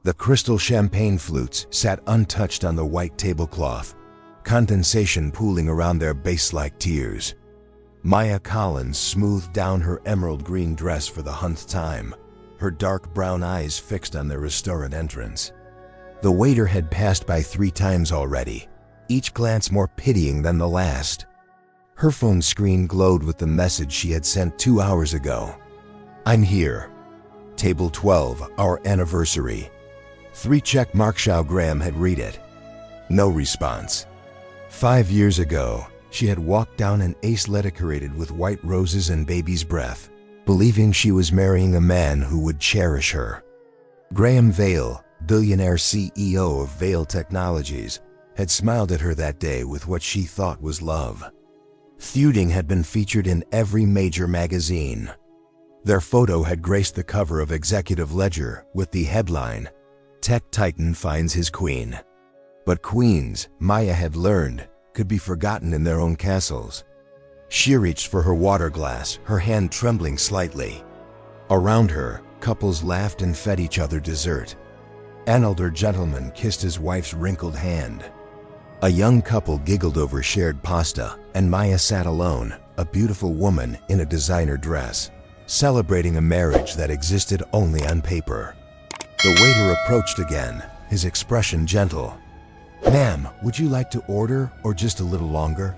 The crystal champagne flutes sat untouched on the white tablecloth, condensation pooling around their base-like tears. Maya Collins smoothed down her emerald green dress for the 100th time, her dark brown eyes fixed on the restaurant entrance. The waiter had passed by 3 times already, each glance more pitying than the last. Her phone screen glowed with the message she had sent 2 hours ago. "I'm here. Table 12, our anniversary." 3 check marks. Graham had read it. No response. 5 years ago, she had walked down an aisle decorated with white roses and baby's breath, believing she was marrying a man who would cherish her. Graham Vail, billionaire CEO of Vail Technologies, had smiled at her that day with what she thought was love. Feuding had been featured in every major magazine. Their photo had graced the cover of Executive Ledger with the headline, "Tech Titan Finds His Queen." But queens, Maya had learned, could be forgotten in their own castles. She reached for her water glass, her hand trembling slightly. Around her, couples laughed and fed each other dessert. An older gentleman kissed his wife's wrinkled hand. A young couple giggled over shared pasta, and Maya sat alone, a beautiful woman in a designer dress, celebrating a marriage that existed only on paper. The waiter approached again, his expression gentle. "Ma'am, would you like to order or just a little longer?"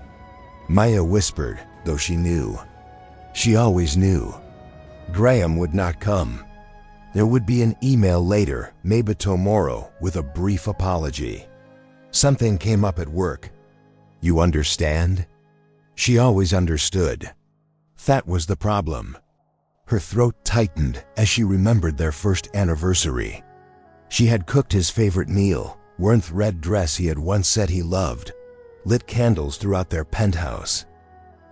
Maya whispered, though she knew. She always knew. Graham would not come. There would be an email later, maybe tomorrow, with a brief apology. Something came up at work. "You understand?" She always understood. That was the problem. Her throat tightened as she remembered their first anniversary. She had cooked his favorite meal, worn the red dress he had once said he loved, lit candles throughout their penthouse.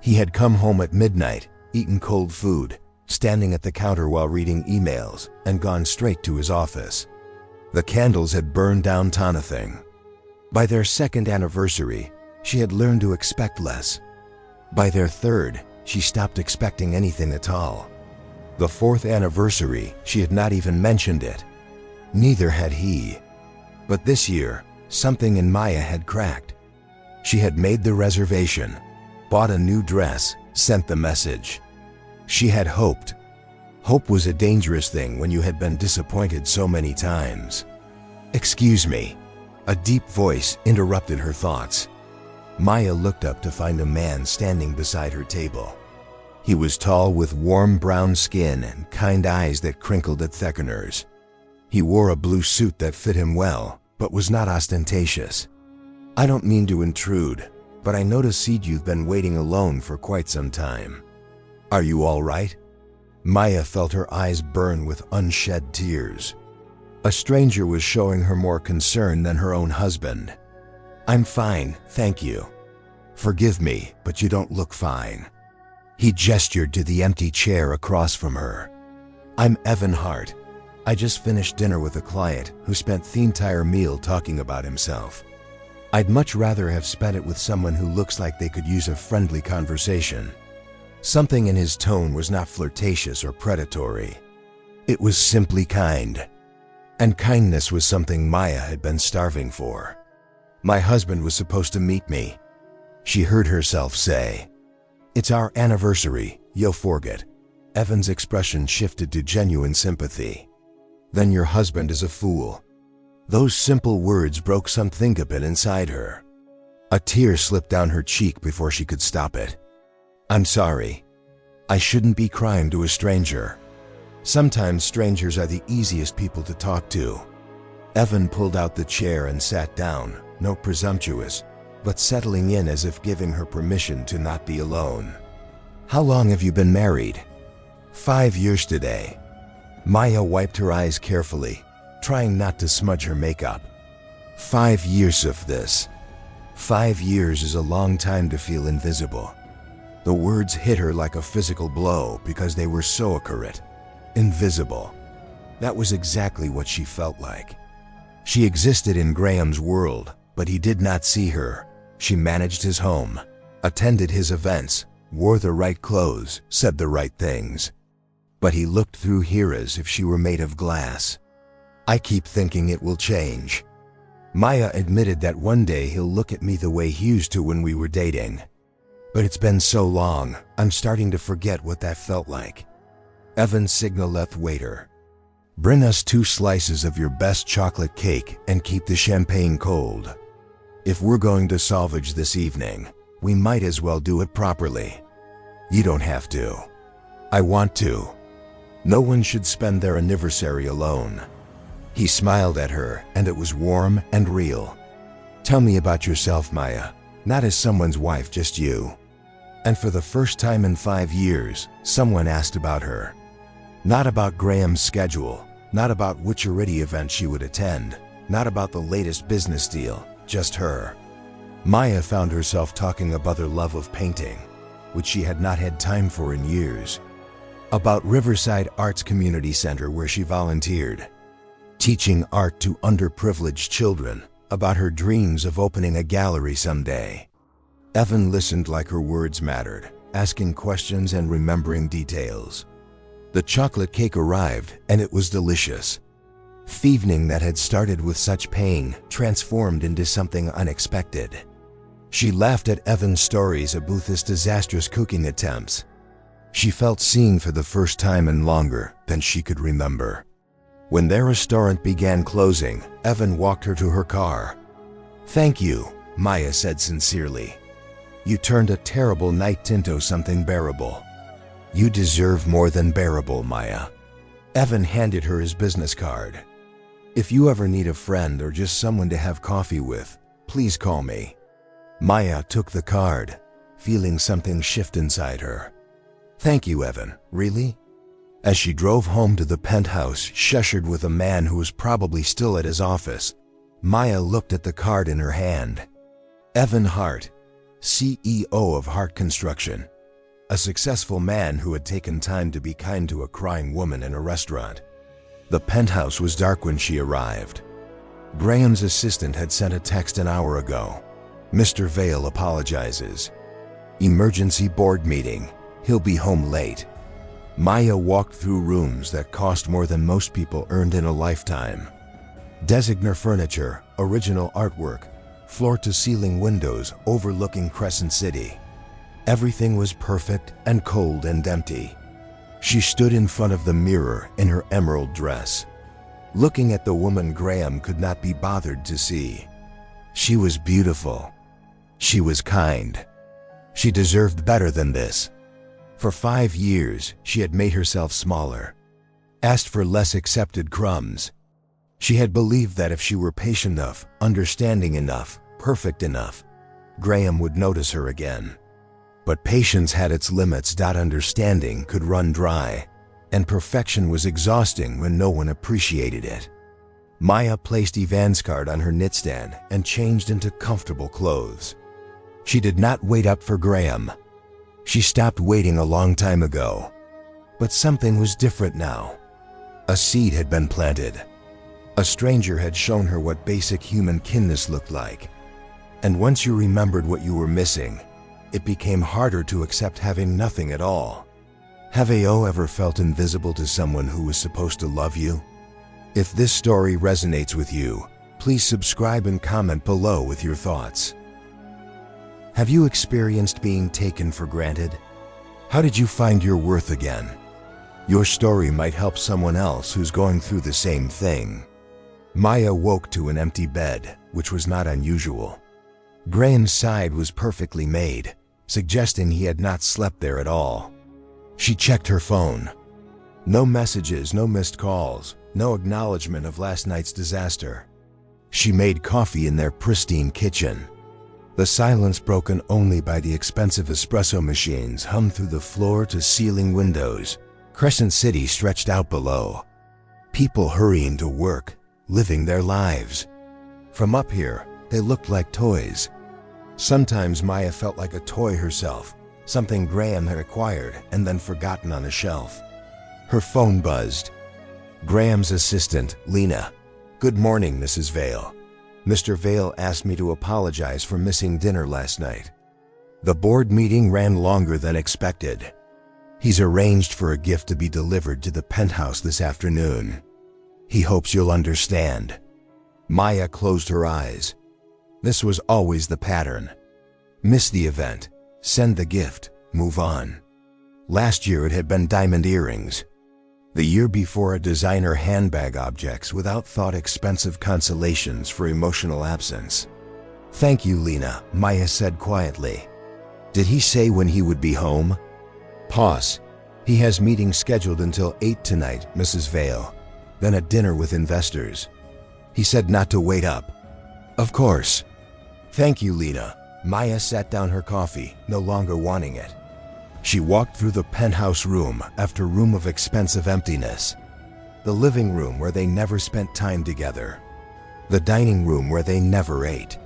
He had come home at midnight, eaten cold food, standing at the counter while reading emails, and gone straight to his office. The candles had burned down to nothing. By their second anniversary, she had learned to expect less. By their third, she stopped expecting anything at all. The fourth anniversary, she had not even mentioned it. Neither had he. But this year, something in Maya had cracked. She had made the reservation, bought a new dress, sent the message. She had hoped. Hope was a dangerous thing when you had been disappointed so many times. "Excuse me." A deep voice interrupted her thoughts. Maya looked up to find a man standing beside her table. He was tall with warm brown skin and kind eyes that crinkled at the corners. He wore a blue suit that fit him well, but was not ostentatious. "I don't mean to intrude, but I notice you've been waiting alone for quite some time. Are you all right?" Maya felt her eyes burn with unshed tears. A stranger was showing her more concern than her own husband. "I'm fine, thank you. Forgive me, but you don't look fine." He gestured to the empty chair across from her. "I'm Evan Hart. I just finished dinner with a client who spent the entire meal talking about himself. I'd much rather have spent it with someone who looks like they could use a friendly conversation." Something in his tone was not flirtatious or predatory. It was simply kind. And kindness was something Maya had been starving for. "My husband was supposed to meet me," she heard herself say. "It's our anniversary, you'll forget." Evan's expression shifted to genuine sympathy. "Then your husband is a fool." Those simple words broke something a bit inside her. A tear slipped down her cheek before she could stop it. "I'm sorry. I shouldn't be crying to a stranger. Sometimes strangers are the easiest people to talk to." Evan pulled out the chair and sat down, no presumptuous, but settling in as if giving her permission to not be alone. "How long have you been married?" 5 years today." Maya wiped her eyes carefully, trying not to smudge her makeup. 5 years of this. 5 years is a long time to feel invisible. The words hit her like a physical blow because they were so accurate. Invisible. That was exactly what she felt like. She existed in Graham's world, but he did not see her. She managed his home, attended his events, wore the right clothes, said the right things. But he looked through her as if she were made of glass. I keep thinking it will change. Maya admitted that one day he'll look at me the way he used to when we were dating. But it's been so long, I'm starting to forget what that felt like. Evan signaled waiter. Bring us 2 slices of your best chocolate cake and keep the champagne cold. If we're going to salvage this evening, we might as well do it properly. You don't have to. I want to. No one should spend their anniversary alone. He smiled at her, and it was warm and real. Tell me about yourself, Maya. Not as someone's wife, just you. And for the first time in 5 years, someone asked about her. Not about Graham's schedule, not about which charity event she would attend, not about the latest business deal, just her. Maya found herself talking about her love of painting, which she had not had time for in years. About Riverside Arts Community Center where she volunteered, teaching art to underprivileged children, about her dreams of opening a gallery someday. Evan listened like her words mattered, asking questions and remembering details. The chocolate cake arrived, and it was delicious. The evening that had started with such pain transformed into something unexpected. She laughed at Evan's stories about his disastrous cooking attempts. She felt seen for the first time in longer than she could remember. When their restaurant began closing, Evan walked her to her car. Thank you, Maya said sincerely. You turned a terrible night into something bearable. You deserve more than bearable, Maya. Evan handed her his business card. If you ever need a friend or just someone to have coffee with, please call me. Maya took the card, feeling something shift inside her. Thank you, Evan. Really? As she drove home to the penthouse, shushed with a man who was probably still at his office, Maya looked at the card in her hand. Evan Hart, CEO of Hart Construction. A successful man who had taken time to be kind to a crying woman in a restaurant. The penthouse was dark when she arrived. Graham's assistant had sent a text an hour ago. Mr. Vale apologizes. Emergency board meeting. He'll be home late. Maya walked through rooms that cost more than most people earned in a lifetime. Designer furniture, original artwork, floor-to-ceiling windows overlooking Crescent City. Everything was perfect and cold and empty. She stood in front of the mirror in her emerald dress, looking at the woman Graham could not be bothered to see. She was beautiful. She was kind. She deserved better than this. For 5 years, she had made herself smaller, asked for less accepted crumbs. She had believed that if she were patient enough, understanding enough, perfect enough, Graham would notice her again. But patience had its limits. Understanding could run dry, and perfection was exhausting when no one appreciated it. Maya placed Ivan's card on her nightstand and changed into comfortable clothes. She did not wait up for Graham. She stopped waiting a long time ago. But something was different now. A seed had been planted. A stranger had shown her what basic human kindness looked like. And once you remembered what you were missing, it became harder to accept having nothing at all. Have you ever felt invisible to someone who was supposed to love you? If this story resonates with you, please subscribe and comment below with your thoughts. Have you experienced being taken for granted? How did you find your worth again? Your story might help someone else who's going through the same thing. Maya woke to an empty bed, which was not unusual. Graham's side was perfectly made, suggesting he had not slept there at all. She checked her phone. No messages, no missed calls, no acknowledgement of last night's disaster. She made coffee in their pristine kitchen. The silence broken only by the expensive espresso machines hummed through the floor-to-ceiling windows. Crescent City stretched out below. People hurrying to work, living their lives. From up here, they looked like toys. Sometimes Maya felt like a toy herself, something Graham had acquired and then forgotten on a shelf. Her phone buzzed. Graham's assistant, Lena. Good morning, Mrs. Vale. Mr. Vale asked me to apologize for missing dinner last night. The board meeting ran longer than expected. He's arranged for a gift to be delivered to the penthouse this afternoon. He hopes you'll understand. Maya closed her eyes. This was always the pattern. Miss the event, send the gift, move on. Last year it had been diamond earrings. The year before, a designer handbag, objects without thought, expensive consolations for emotional absence. Thank you, Lena, Maya said quietly. Did he say when he would be home? Pause. He has meetings scheduled until 8 tonight, Mrs. Vale. Then a dinner with investors. He said not to wait up. Of course. Thank you, Lena. Maya sat down her coffee, no longer wanting it. She walked through the penthouse room after room of expensive emptiness. The living room where they never spent time together. The dining room where they never ate.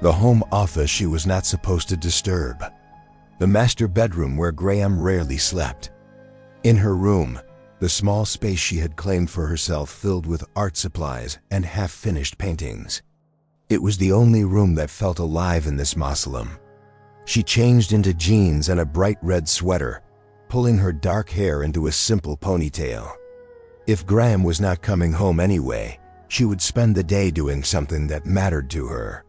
The home office she was not supposed to disturb. The master bedroom where Graham rarely slept. In her room, the small space she had claimed for herself filled with art supplies and half-finished paintings. It was the only room that felt alive in this mausoleum. She changed into jeans and a bright red sweater, pulling her dark hair into a simple ponytail. If Graham was not coming home anyway, she would spend the day doing something that mattered to her.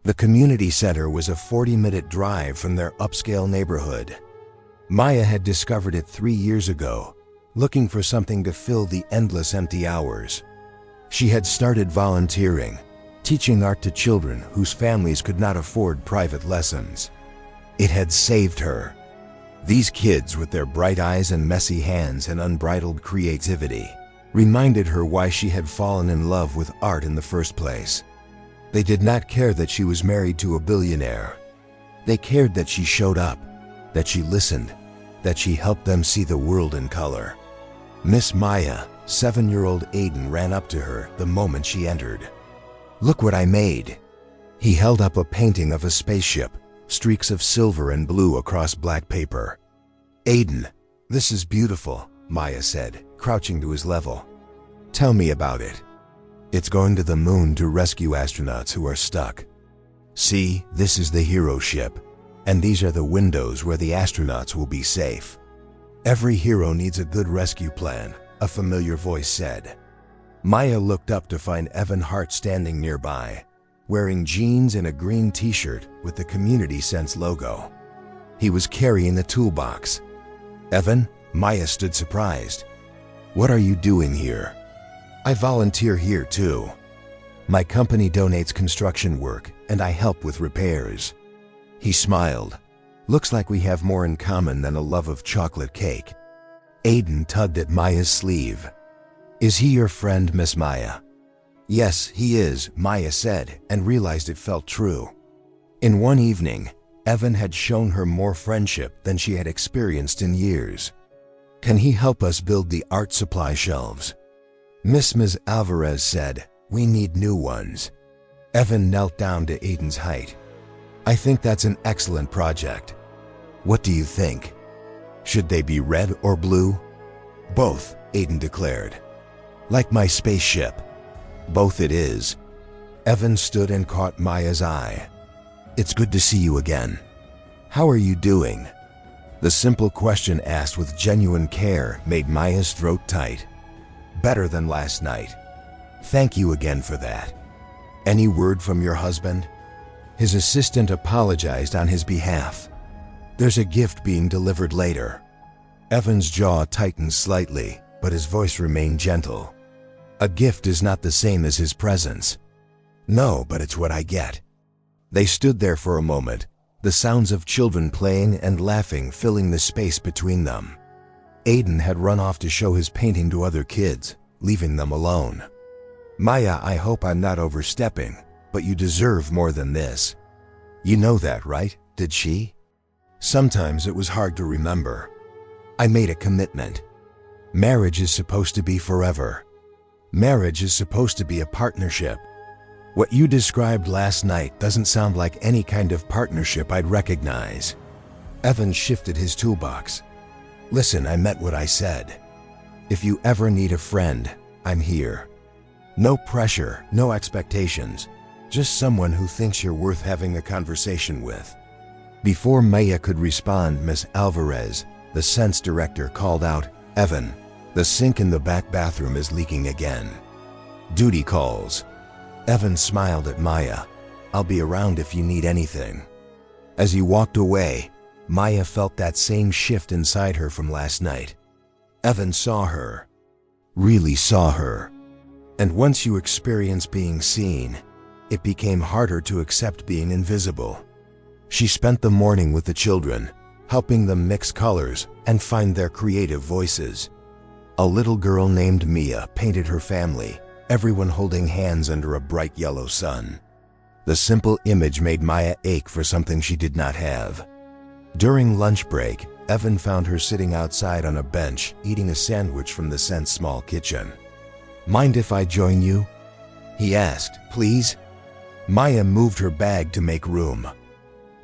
The community center was a 40-minute drive from their upscale neighborhood. Maya had discovered it 3 years ago, looking for something to fill the endless empty hours. She had started volunteering, teaching art to children whose families could not afford private lessons. It had saved her. These kids, with their bright eyes and messy hands and unbridled creativity, reminded her why she had fallen in love with art in the first place. They did not care that she was married to a billionaire. They cared that she showed up, that she listened, that she helped them see the world in color. Miss Maya, 7-year-old Aiden ran up to her the moment she entered. Look what I made. He held up a painting of a spaceship, streaks of silver and blue across black paper. Aiden, this is beautiful, Maya said, crouching to his level. Tell me about it. It's going to the moon to rescue astronauts who are stuck. See, this is the hero ship, and these are the windows where the astronauts will be safe. Every hero needs a good rescue plan, a familiar voice said. Maya looked up to find Evan Hart standing nearby, wearing jeans and a green t-shirt with the Community Sense logo. He was carrying a toolbox. Evan? Maya stood surprised. What are you doing here? I volunteer here too. My company donates construction work and I help with repairs. He smiled. Looks like we have more in common than a love of chocolate cake. Aiden tugged at Maya's sleeve. Is he your friend, Miss Maya? Yes, he is, Maya said, and realized it felt true. In one evening, Evan had shown her more friendship than she had experienced in years. Can he help us build the art supply shelves? Ms. Alvarez said, we need new ones. Evan knelt down to Aiden's height. I think that's an excellent project. What do you think? Should they be red or blue? Both, Aiden declared. Like my spaceship. Both it is. Evan stood and caught Maya's eye. It's good to see you again. How are you doing? The simple question asked with genuine care made Maya's throat tight. Better than last night. Thank you again for that. Any word from your husband? His assistant apologized on his behalf. There's a gift being delivered later. Evan's jaw tightened slightly, but his voice remained gentle. A gift is not the same as his presence. No, but it's what I get. They stood there for a moment, the sounds of children playing and laughing filling the space between them. Aiden had run off to show his painting to other kids, leaving them alone. Maya, I hope I'm not overstepping, but you deserve more than this. You know that, right? Did she? Sometimes it was hard to remember. I made a commitment. Marriage is supposed to be forever. Marriage is supposed to be a partnership. What you described last night doesn't sound like any kind of partnership I'd recognize. Evan shifted his toolbox. Listen, I meant what I said. If you ever need a friend, I'm here. No pressure, no expectations. Just someone who thinks you're worth having a conversation with. Before Maya could respond, Miss Alvarez, the Sense director, called out, Evan, the sink in the back bathroom is leaking again. Duty calls. Evan smiled at Maya. I'll be around if you need anything. As he walked away, Maya felt that same shift inside her from last night. Evan saw her. Really saw her. And once you experience being seen, it became harder to accept being invisible. She spent the morning with the children, helping them mix colors and find their creative voices. A little girl named Mia painted her family, everyone holding hands under a bright yellow sun. The simple image made Maya ache for something she did not have. During lunch break, Evan found her sitting outside on a bench, eating a sandwich from the scent's small kitchen. Mind if I join you? He asked, please? Maya moved her bag to make room.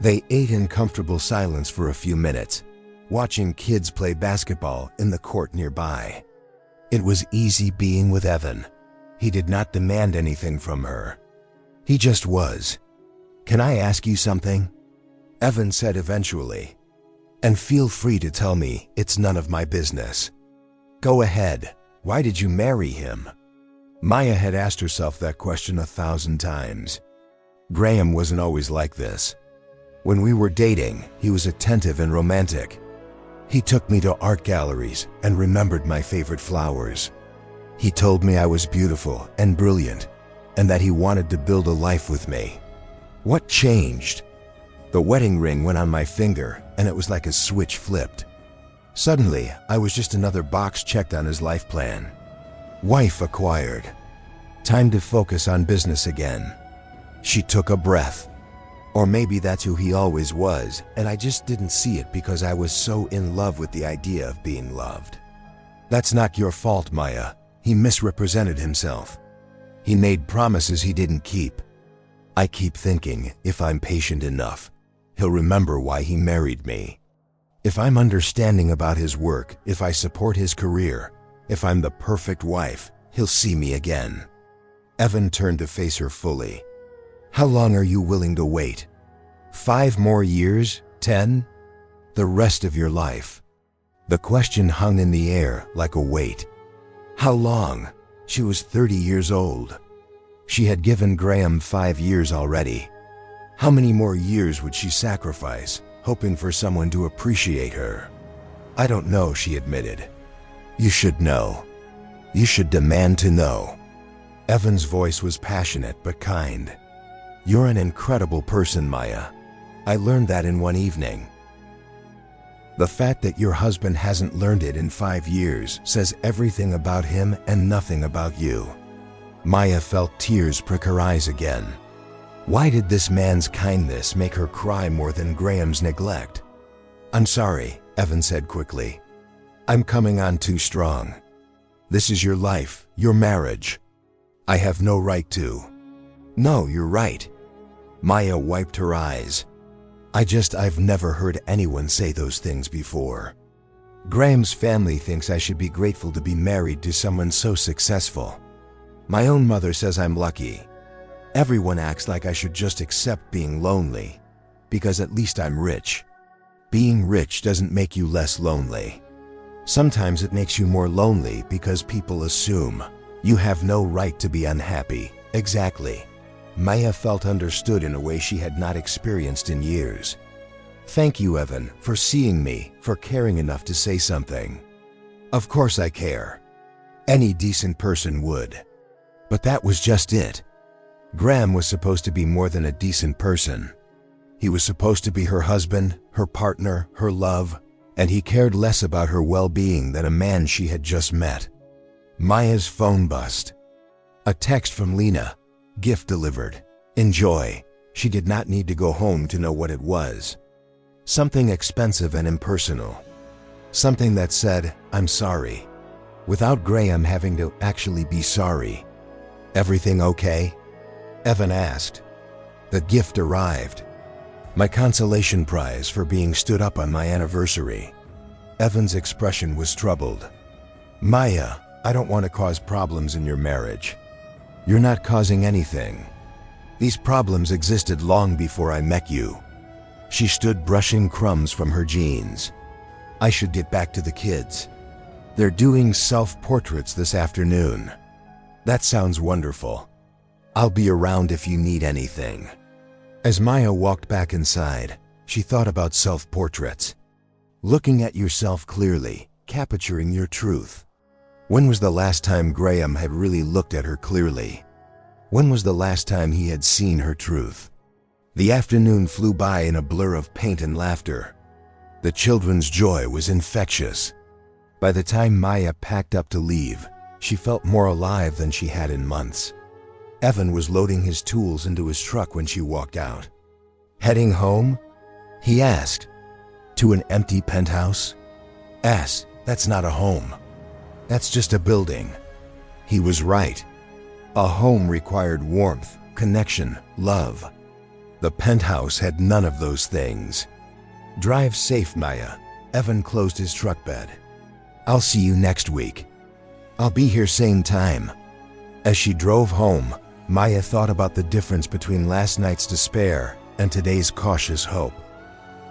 They ate in comfortable silence for a few minutes, watching kids play basketball in the court nearby. It was easy being with Evan. He did not demand anything from her. He just was. Can I ask you something? Evan said eventually. And feel free to tell me, it's none of my business. Go ahead. Why did you marry him? Maya had asked herself that question 1,000 times. Graham wasn't always like this. When we were dating, he was attentive and romantic. He took me to art galleries and remembered my favorite flowers. He told me I was beautiful and brilliant, and that he wanted to build a life with me. What changed? The wedding ring went on my finger, and it was like a switch flipped. Suddenly, I was just another box checked on his life plan. Wife acquired. Time to focus on business again. She took a breath. Or maybe that's who he always was, and I just didn't see it because I was so in love with the idea of being loved. That's not your fault, Maya. He misrepresented himself. He made promises he didn't keep. I keep thinking, if I'm patient enough, he'll remember why he married me. If I'm understanding about his work, if I support his career, if I'm the perfect wife, he'll see me again. Evan turned to face her fully. How long are you willing to wait? 5 more years? 10? The rest of your life? The question hung in the air like a weight. How long? She was 30 years old. She had given Graham 5 years already. How many more years would she sacrifice, hoping for someone to appreciate her? I don't know, she admitted. You should know. You should demand to know. Evan's voice was passionate but kind. You're an incredible person, Maya. I learned that in one evening. The fact that your husband hasn't learned it in 5 years says everything about him and nothing about you. Maya felt tears prick her eyes again. Why did this man's kindness make her cry more than Graham's neglect? I'm sorry, Evan said quickly. I'm coming on too strong. This is your life, your marriage. I have no right to. No, you're right. Maya wiped her eyes. I've never heard anyone say those things before. Graham's family thinks I should be grateful to be married to someone so successful. My own mother says I'm lucky. Everyone acts like I should just accept being lonely, because at least I'm rich. Being rich doesn't make you less lonely. Sometimes it makes you more lonely because people assume you have no right to be unhappy. Exactly. Maya felt understood in a way she had not experienced in years. Thank you, Evan, for seeing me, for caring enough to say something. Of course I care. Any decent person would. But that was just it. Graham was supposed to be more than a decent person. He was supposed to be her husband, her partner, her love, and he cared less about her well-being than a man she had just met. Maya's phone buzzed. A text from Lena. Gift delivered. Enjoy. She did not need to go home to know what it was. Something expensive and impersonal. Something that said, I'm sorry, without Graham having to actually be sorry. Everything okay? Evan asked. The gift arrived. My consolation prize for being stood up on my anniversary. Evan's expression was troubled. Maya, I don't want to cause problems in your marriage. You're not causing anything. These problems existed long before I met you. She stood brushing crumbs from her jeans. I should get back to the kids. They're doing self-portraits this afternoon. That sounds wonderful. I'll be around if you need anything. As Maya walked back inside, she thought about self-portraits. Looking at yourself clearly, capturing your truth. When was the last time Graham had really looked at her clearly? When was the last time he had seen her truth? The afternoon flew by in a blur of paint and laughter. The children's joy was infectious. By the time Maya packed up to leave, she felt more alive than she had in months. Evan was loading his tools into his truck when she walked out. Heading home? He asked. To an empty penthouse? That's not a home. That's just a building. He was right. A home required warmth, connection, love. The penthouse had none of those things. Drive safe, Maya. Evan closed his truck bed. I'll see you next week. I'll be here same time. As she drove home, Maya thought about the difference between last night's despair and today's cautious hope.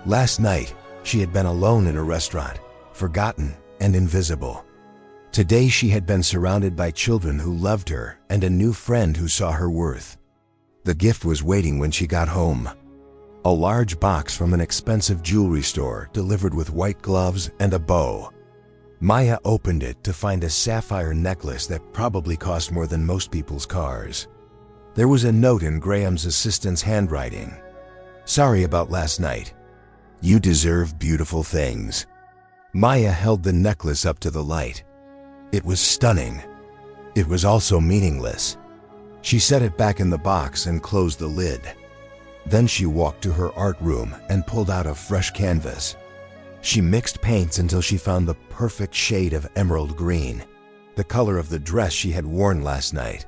Last night, she had been alone in a restaurant, forgotten and invisible. Today she had been surrounded by children who loved her and a new friend who saw her worth. The gift was waiting when she got home. A large box from an expensive jewelry store delivered with white gloves and a bow. Maya opened it to find a sapphire necklace that probably cost more than most people's cars. There was a note in Graham's assistant's handwriting. Sorry about last night. You deserve beautiful things. Maya held the necklace up to the light. It was stunning. It was also meaningless. She set it back in the box and closed the lid. Then she walked to her art room and pulled out a fresh canvas. She mixed paints until she found the perfect shade of emerald green, the color of the dress she had worn last night.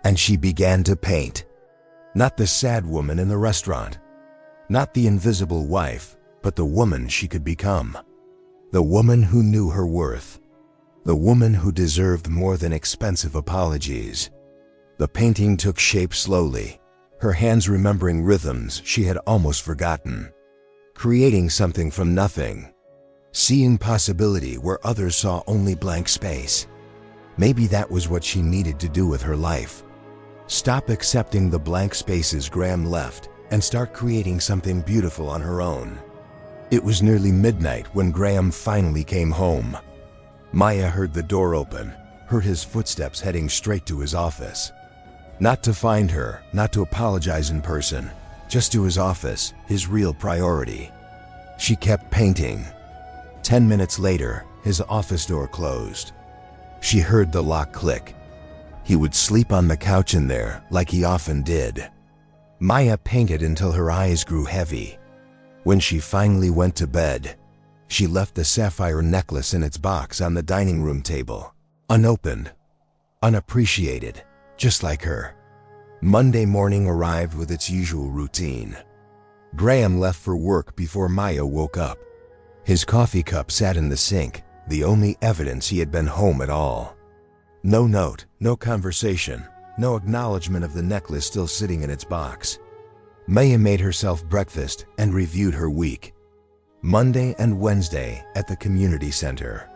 And she began to paint. Not the sad woman in the restaurant. Not the invisible wife, but the woman she could become. The woman who knew her worth. The woman who deserved more than expensive apologies. The painting took shape slowly, her hands remembering rhythms she had almost forgotten. Creating something from nothing. Seeing possibility where others saw only blank space. Maybe that was what she needed to do with her life. Stop accepting the blank spaces Graham left and start creating something beautiful on her own. It was nearly midnight when Graham finally came home. Maya heard the door open, heard his footsteps heading straight to his office. Not to find her, not to apologize in person, just to his office, his real priority. She kept painting. 10 minutes later, his office door closed. She heard the lock click. He would sleep on the couch in there, like he often did. Maya painted until her eyes grew heavy. When she finally went to bed, she left the sapphire necklace in its box on the dining room table, unopened, unappreciated, just like her. Monday morning arrived with its usual routine. Graham left for work before Maya woke up. His coffee cup sat in the sink, the only evidence he had been home at all. No note, no conversation, no acknowledgement of the necklace still sitting in its box. Maya made herself breakfast and reviewed her week. Monday and Wednesday at the community center.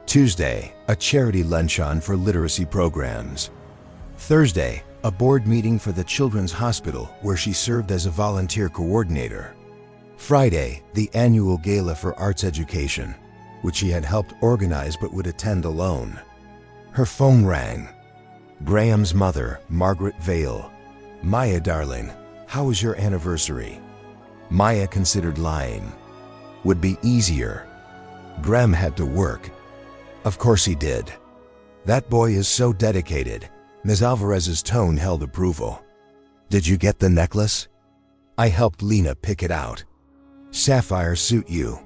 Tuesday, a charity luncheon for literacy programs. Thursday, a board meeting for the Children's Hospital where she served as a volunteer coordinator. Friday, the annual gala for arts education, which she had helped organize but would attend alone. Her phone rang. Graham's mother, Margaret Vale. Maya, darling, how was your anniversary? Maya considered lying. Would be easier. Graham had to work. Of course he did. That boy is so dedicated. Ms. Alvarez's tone held approval. Did you get the necklace? I helped Lena pick it out. Sapphire suit you.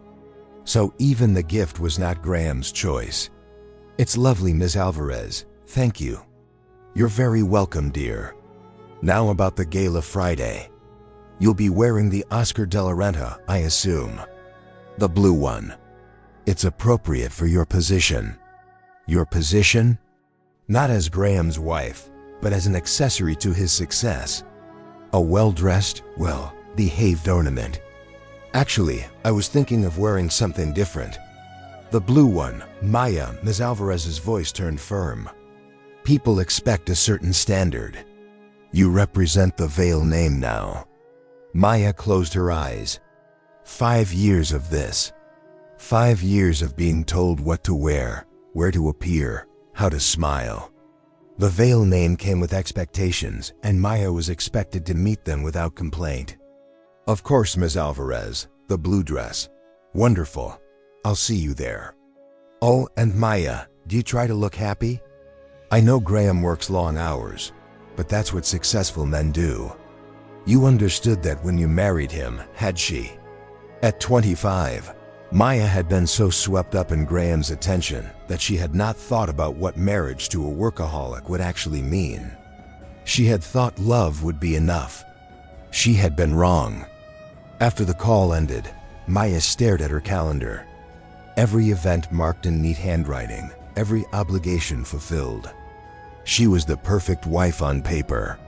So even the gift was not Graham's choice. It's lovely, Ms. Alvarez. Thank you. You're very welcome, dear. Now about the gala Friday. You'll be wearing the Oscar de la Renta, I assume. The blue one. It's appropriate for your position. Your position? Not as Graham's wife, but as an accessory to his success. A well-dressed, well-behaved ornament. Actually, I was thinking of wearing something different. The blue one, Maya, Ms. Alvarez's voice turned firm. People expect a certain standard. You represent the veil name now. Maya closed her eyes. 5 years of this. 5 years of being told what to wear, where to appear, how to smile. The veil name came with expectations, and Maya was expected to meet them without complaint. Of course, Ms. Alvarez, the blue dress. Wonderful. I'll see you there. Oh, and Maya, do you try to look happy? I know Graham works long hours, but that's what successful men do. You understood that when you married him, had she? At 25, Maya had been so swept up in Graham's attention that she had not thought about what marriage to a workaholic would actually mean. She had thought love would be enough. She had been wrong. After the call ended, Maya stared at her calendar. Every event marked in neat handwriting, every obligation fulfilled. She was the perfect wife on paper.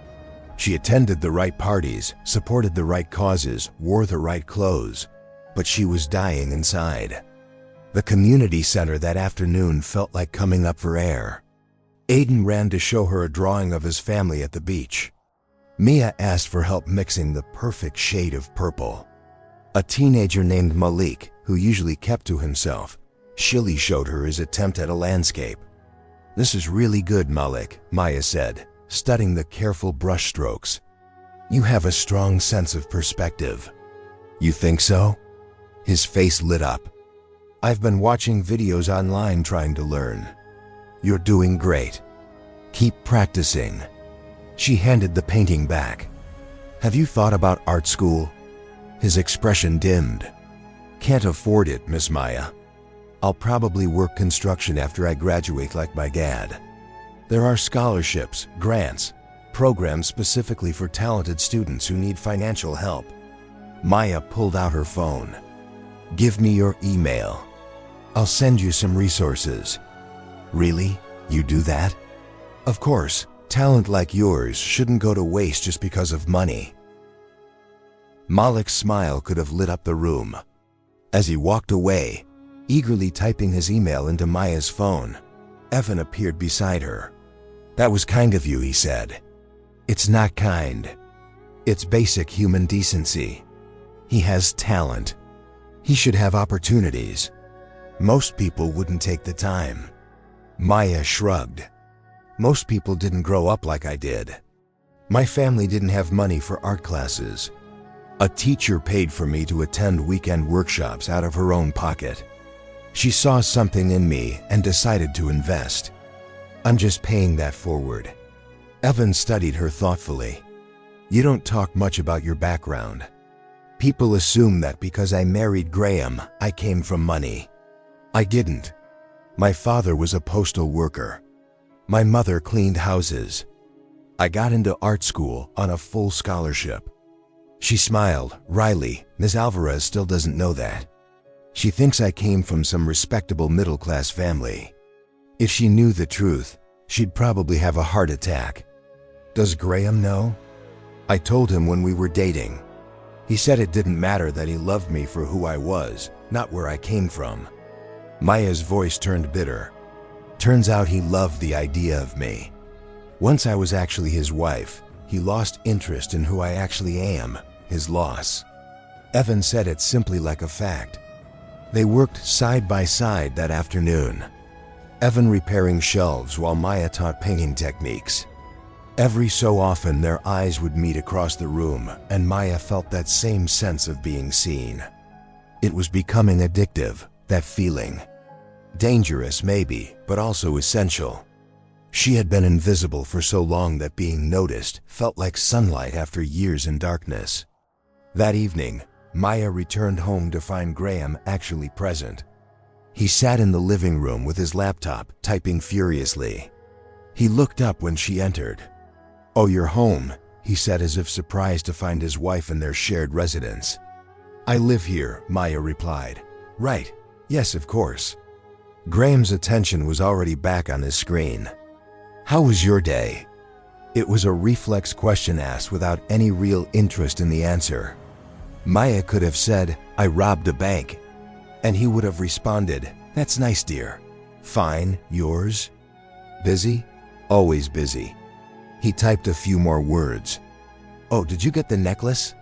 She attended the right parties, supported the right causes, wore the right clothes, but she was dying inside. The community center that afternoon felt like coming up for air. Aiden ran to show her a drawing of his family at the beach. Mia asked for help mixing the perfect shade of purple. A teenager named Malik, who usually kept to himself, Shilly showed her his attempt at a landscape. "This is really good, Malik," Maya said, studying the careful brush strokes. "You have a strong sense of perspective." "You think so?" His face lit up. "I've been watching videos online trying to learn." "You're doing great. Keep practicing." She handed the painting back. "Have you thought about art school?" His expression dimmed. "Can't afford it, Miss Maya. I'll probably work construction after I graduate like my dad. There are scholarships, grants, programs specifically for talented students who need financial help." Maya pulled out her phone. "Give me your email. I'll send you some resources." "Really? You do that?" "Of course. Talent like yours shouldn't go to waste just because of money." Malik's smile could have lit up the room. As he walked away, eagerly typing his email into Maya's phone, Evan appeared beside her. "That was kind of you," he said. "It's not kind. It's basic human decency. He has talent. He should have opportunities. Most people wouldn't take the time." Maya shrugged. "Most people didn't grow up like I did. My family didn't have money for art classes. A teacher paid for me to attend weekend workshops out of her own pocket. She saw something in me and decided to invest. I'm just paying that forward." Evan studied her thoughtfully. "You don't talk much about your background. People assume that because I married Graham, I came from money. I didn't. My father was a postal worker. My mother cleaned houses. I got into art school on a full scholarship." She smiled wryly. "Ms. Alvarez still doesn't know that. She thinks I came from some respectable middle-class family. If she knew the truth, she'd probably have a heart attack." "Does Graham know?" "I told him when we were dating. He said it didn't matter that he loved me for who I was, not where I came from." Maya's voice turned bitter. "Turns out he loved the idea of me. Once I was actually his wife, he lost interest in who I actually am, his loss." Evan said it simply like a fact. They worked side by side that afternoon. Evan repairing shelves while Maya taught painting techniques. Every so often their eyes would meet across the room, and Maya felt that same sense of being seen. It was becoming addictive, that feeling. Dangerous maybe, but also essential. She had been invisible for so long that being noticed felt like sunlight after years in darkness. That evening, Maya returned home to find Graham actually present. He sat in the living room with his laptop, typing furiously. He looked up when she entered. "Oh, you're home," he said as if surprised to find his wife in their shared residence. "I live here," Maya replied. "Right. Yes, of course." Graham's attention was already back on his screen. "How was your day?" It was a reflex question asked without any real interest in the answer. Maya could have said, "I robbed a bank," and he would have responded, "That's nice, dear." "Fine, yours?" "Busy?" Always busy. He typed a few more words. "Oh, did you get the necklace?"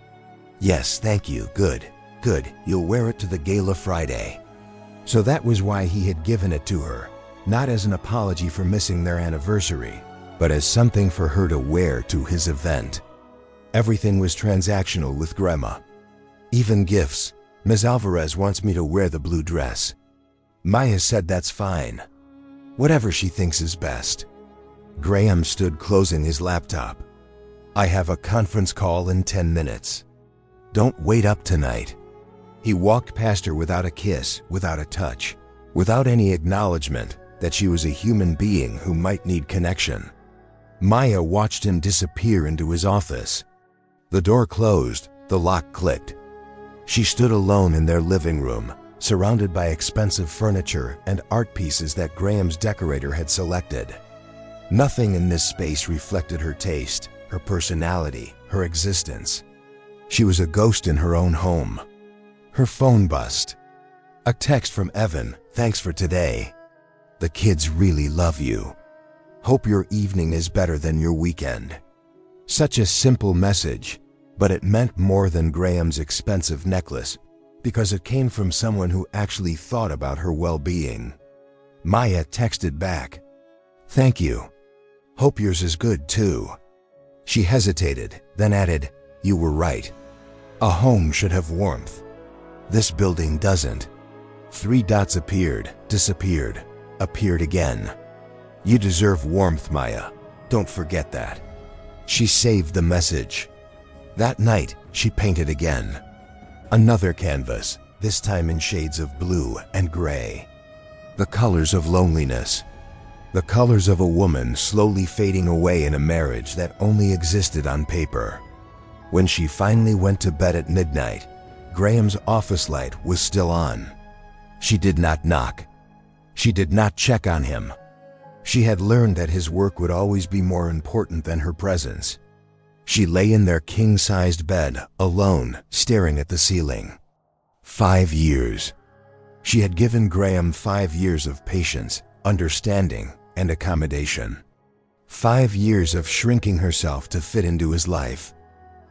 "Yes, thank you. Good. Good. You'll wear it to the gala Friday." So that was why he had given it to her, not as an apology for missing their anniversary, but as something for her to wear to his event. Everything was transactional with Grandma. Even gifts. "Ms. Alvarez wants me to wear the blue dress." Maya said that's fine. Whatever she thinks is best. Graham stood closing his laptop. "I have a conference call in 10 minutes. Don't wait up tonight." He walked past her without a kiss, without a touch, without any acknowledgement that she was a human being who might need connection. Maya watched him disappear into his office. The door closed, the lock clicked. She stood alone in their living room, surrounded by expensive furniture and art pieces that Graham's decorator had selected. Nothing in this space reflected her taste, her personality, her existence. She was a ghost in her own home. Her phone buzzed. A text from Evan, "Thanks for today. The kids really love you. Hope your evening is better than your weekend." Such a simple message, but it meant more than Graham's expensive necklace, because it came from someone who actually thought about her well-being. Maya texted back, "Thank you. Hope yours is good too." She hesitated, then added, "You were right. A home should have warmth. This building doesn't." 3 dots appeared, disappeared, appeared again. "You deserve warmth, Maya. Don't forget that." She saved the message. That night, she painted again. Another canvas, this time in shades of blue and gray. The colors of loneliness. The colors of a woman slowly fading away in a marriage that only existed on paper. When she finally went to bed at midnight, Graham's office light was still on. She did not knock. She did not check on him. She had learned that his work would always be more important than her presence. She lay in their king-sized bed, alone, staring at the ceiling. 5 years. She had given Graham 5 years of patience, understanding, and accommodation. 5 years of shrinking herself to fit into his life.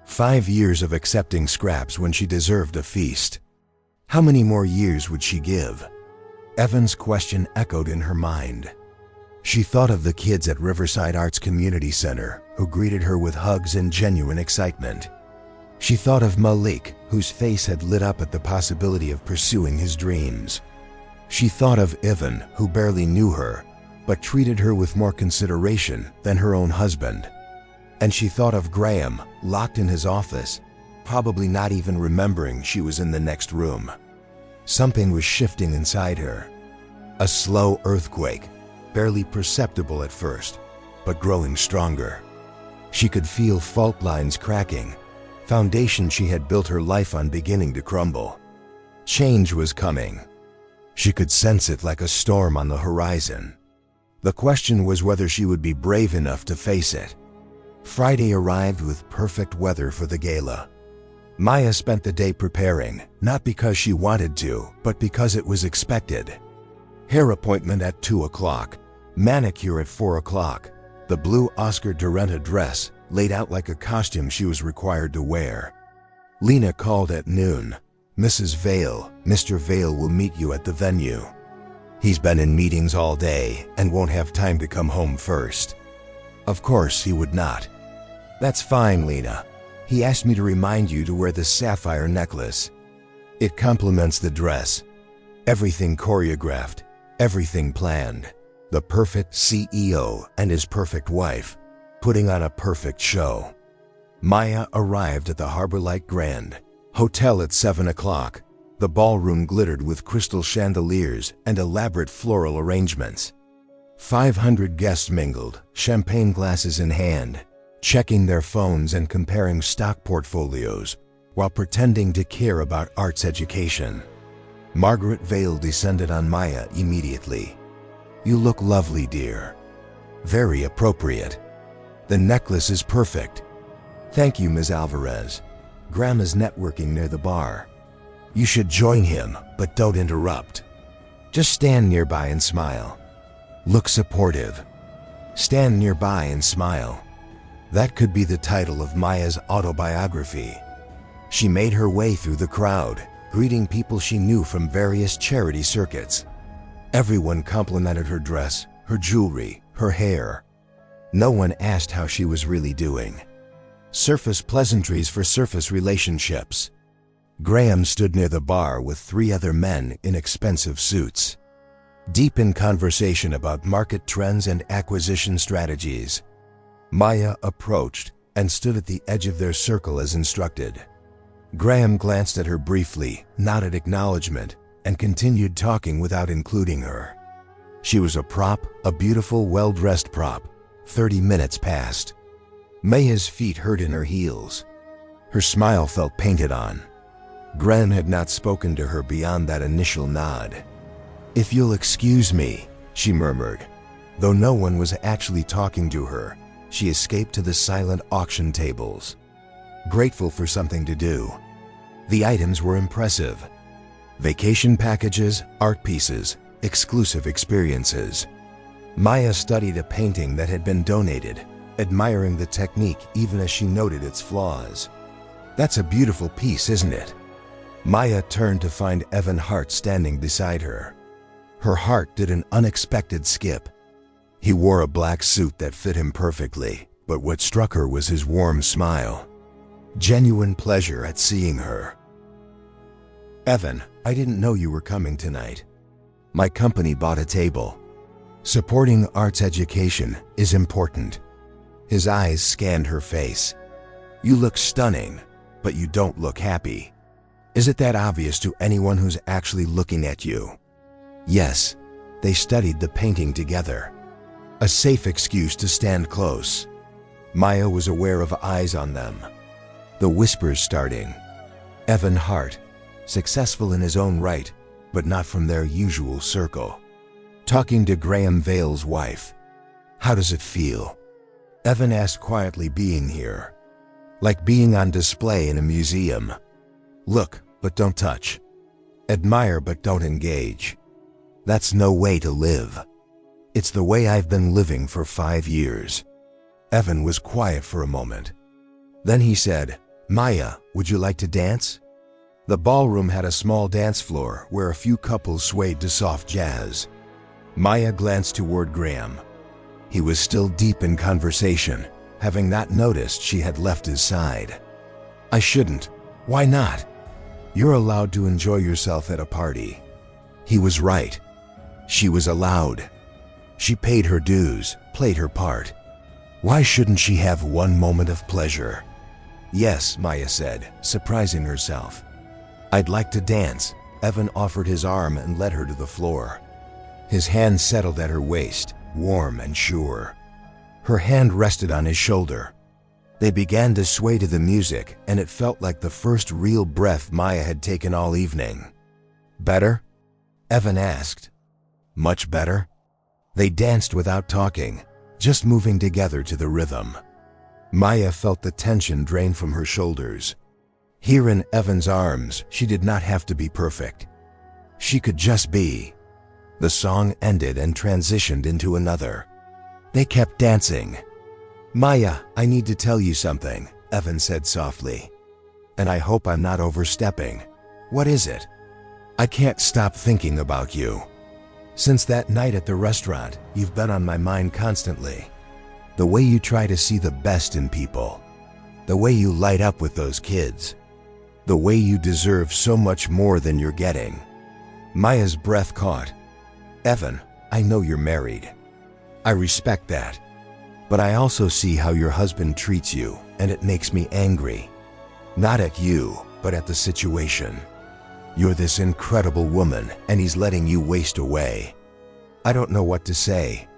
5 years of accepting scraps when she deserved a feast. How many more years would she give? Evan's question echoed in her mind. She thought of the kids at Riverside Arts Community Center who greeted her with hugs and genuine excitement. She thought of Malik, whose face had lit up at the possibility of pursuing his dreams. She thought of Ivan, who barely knew her, but treated her with more consideration than her own husband. And she thought of Graham, locked in his office, probably not even remembering she was in the next room. Something was shifting inside her. A slow earthquake, barely perceptible at first, but growing stronger. She could feel fault lines cracking, foundation she had built her life on beginning to crumble. Change was coming. She could sense it like a storm on the horizon. The question was whether she would be brave enough to face it. Friday arrived with perfect weather for the gala. Maya spent the day preparing, not because she wanted to, but because it was expected. Hair appointment at 2 o'clock, manicure at 4 o'clock, the blue Oscar de Renta dress laid out like a costume she was required to wear. Lena called at noon. "Mrs. Vale, Mr. Vale will meet you at the venue. He's been in meetings all day and won't have time to come home first." Of course he would not. "That's fine, Lena. He asked me to remind you to wear the sapphire necklace. It complements the dress. Everything choreographed, everything planned. The perfect CEO and his perfect wife, putting on a perfect show." Maya arrived at the Harbor Light Grand Hotel at 7 o'clock. The ballroom glittered with crystal chandeliers and elaborate floral arrangements. 500 guests mingled, champagne glasses in hand, checking their phones and comparing stock portfolios while pretending to care about arts education. Margaret Vale descended on Maya immediately. "You look lovely, dear. Very appropriate. The necklace is perfect. Thank you, Ms. Alvarez. Grandma's networking near the bar. You should join him, but don't interrupt. Just stand nearby and smile. Look supportive." Stand nearby and smile. That could be the title of Maya's autobiography. She made her way through the crowd, greeting people she knew from various charity circuits. Everyone complimented her dress, her jewelry, her hair. No one asked how she was really doing. Surface pleasantries for surface relationships. Graham stood near the bar with 3 other men in expensive suits, deep in conversation about market trends and acquisition strategies. Maya approached and stood at the edge of their circle as instructed. Graham glanced at her briefly, nodded acknowledgement, and continued talking without including her. She was a prop, a beautiful, well-dressed prop. 30 minutes passed. Maya's feet hurt in her heels. Her smile felt painted on. Graham had not spoken to her beyond that initial nod. "If you'll excuse me," she murmured. Though no one was actually talking to her, she escaped to the silent auction tables, grateful for something to do. The items were impressive. Vacation packages, art pieces, exclusive experiences. Maya studied a painting that had been donated, admiring the technique even as she noted its flaws. "That's a beautiful piece, isn't it?" Maya turned to find Evan Hart standing beside her. Her heart did an unexpected skip. He wore a black suit that fit him perfectly, but what struck her was his warm smile. Genuine pleasure at seeing her. "Evan, I didn't know you were coming tonight. My company bought a table. Supporting arts education is important." His eyes scanned her face. "You look stunning, but you don't look happy. Is it that obvious to anyone who's actually looking at you?" Yes, they studied the painting together. A safe excuse to stand close. Maya was aware of eyes on them. The whispers starting. Evan Hart, successful in his own right, but not from their usual circle. Talking to Graham Vale's wife. "How does it feel?" Evan asked quietly, being here. "Like being on display in a museum. Look, but don't touch. Admire, but don't engage. That's no way to live. It's the way I've been living for 5 years." Evan was quiet for a moment. Then he said, "Maya, would you like to dance?" The ballroom had a small dance floor where a few couples swayed to soft jazz. Maya glanced toward Graham. He was still deep in conversation, having not noticed she had left his side. "I shouldn't. Why not? You're allowed to enjoy yourself at a party." He was right. She was allowed. She paid her dues, played her part. Why shouldn't she have one moment of pleasure? "Yes," Maya said, surprising herself. "I'd like to dance." Evan offered his arm and led her to the floor. His hand settled at her waist, warm and sure. Her hand rested on his shoulder. They began to sway to the music, and it felt like the first real breath Maya had taken all evening. "Better?" Evan asked. "Much better?" They danced without talking, just moving together to the rhythm. Maya felt the tension drain from her shoulders. Here in Evan's arms, she did not have to be perfect. She could just be. The song ended and transitioned into another. They kept dancing. "Maya, I need to tell you something," Evan said softly. "And I hope I'm not overstepping." "What is it?" "I can't stop thinking about you. Since that night at the restaurant, you've been on my mind constantly. The way you try to see the best in people. The way you light up with those kids. The way you deserve so much more than you're getting." Maya's breath caught. "Evan, I know you're married. I respect that. But I also see how your husband treats you, and it makes me angry. Not at you, but at the situation. You're this incredible woman, and he's letting you waste away. I don't know what to say.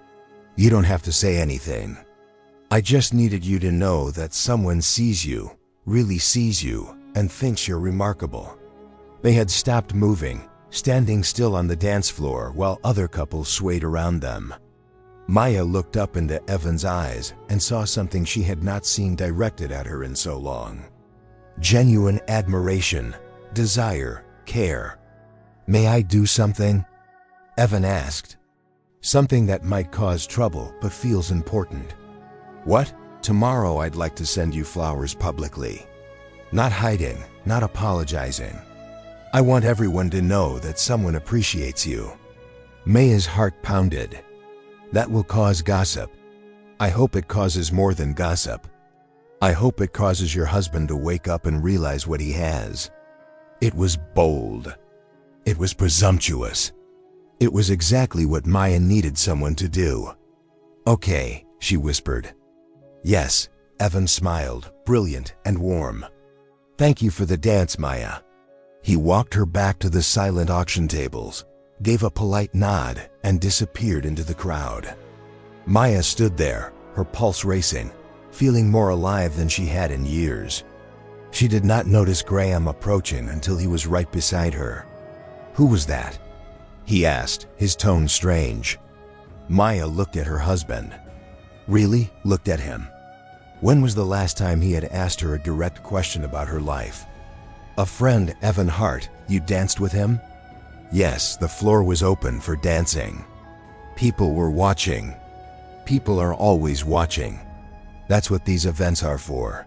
You don't have to say anything. I just needed you to know that someone sees you, really sees you, and thinks you're remarkable." They had stopped moving, standing still on the dance floor while other couples swayed around them. Maya looked up into Evan's eyes and saw something she had not seen directed at her in so long. Genuine admiration, desire, care. "May I do something?" Evan asked. Something that might cause trouble but feels important. What? Tomorrow I'd like to send you flowers publicly. Not hiding, not apologizing. I want everyone to know that someone appreciates you. Maya's heart pounded. That will cause gossip. I hope it causes more than gossip. I hope it causes your husband to wake up and realize what he has. It was bold. It was presumptuous. It was exactly what Maya needed someone to do. Okay, she whispered. Yes, Evan smiled, brilliant and warm. Thank you for the dance, Maya. He walked her back to the silent auction tables, gave a polite nod, and disappeared into the crowd. Maya stood there, her pulse racing, feeling more alive than she had in years. She did not notice Graham approaching until he was right beside her. Who was that? He asked, his tone strange. Maya looked at her husband. Really? Looked at him. When was the last time he had asked her a direct question about her life? A friend, Evan Hart, you danced with him? Yes, the floor was open for dancing. People were watching. People are always watching. That's what these events are for.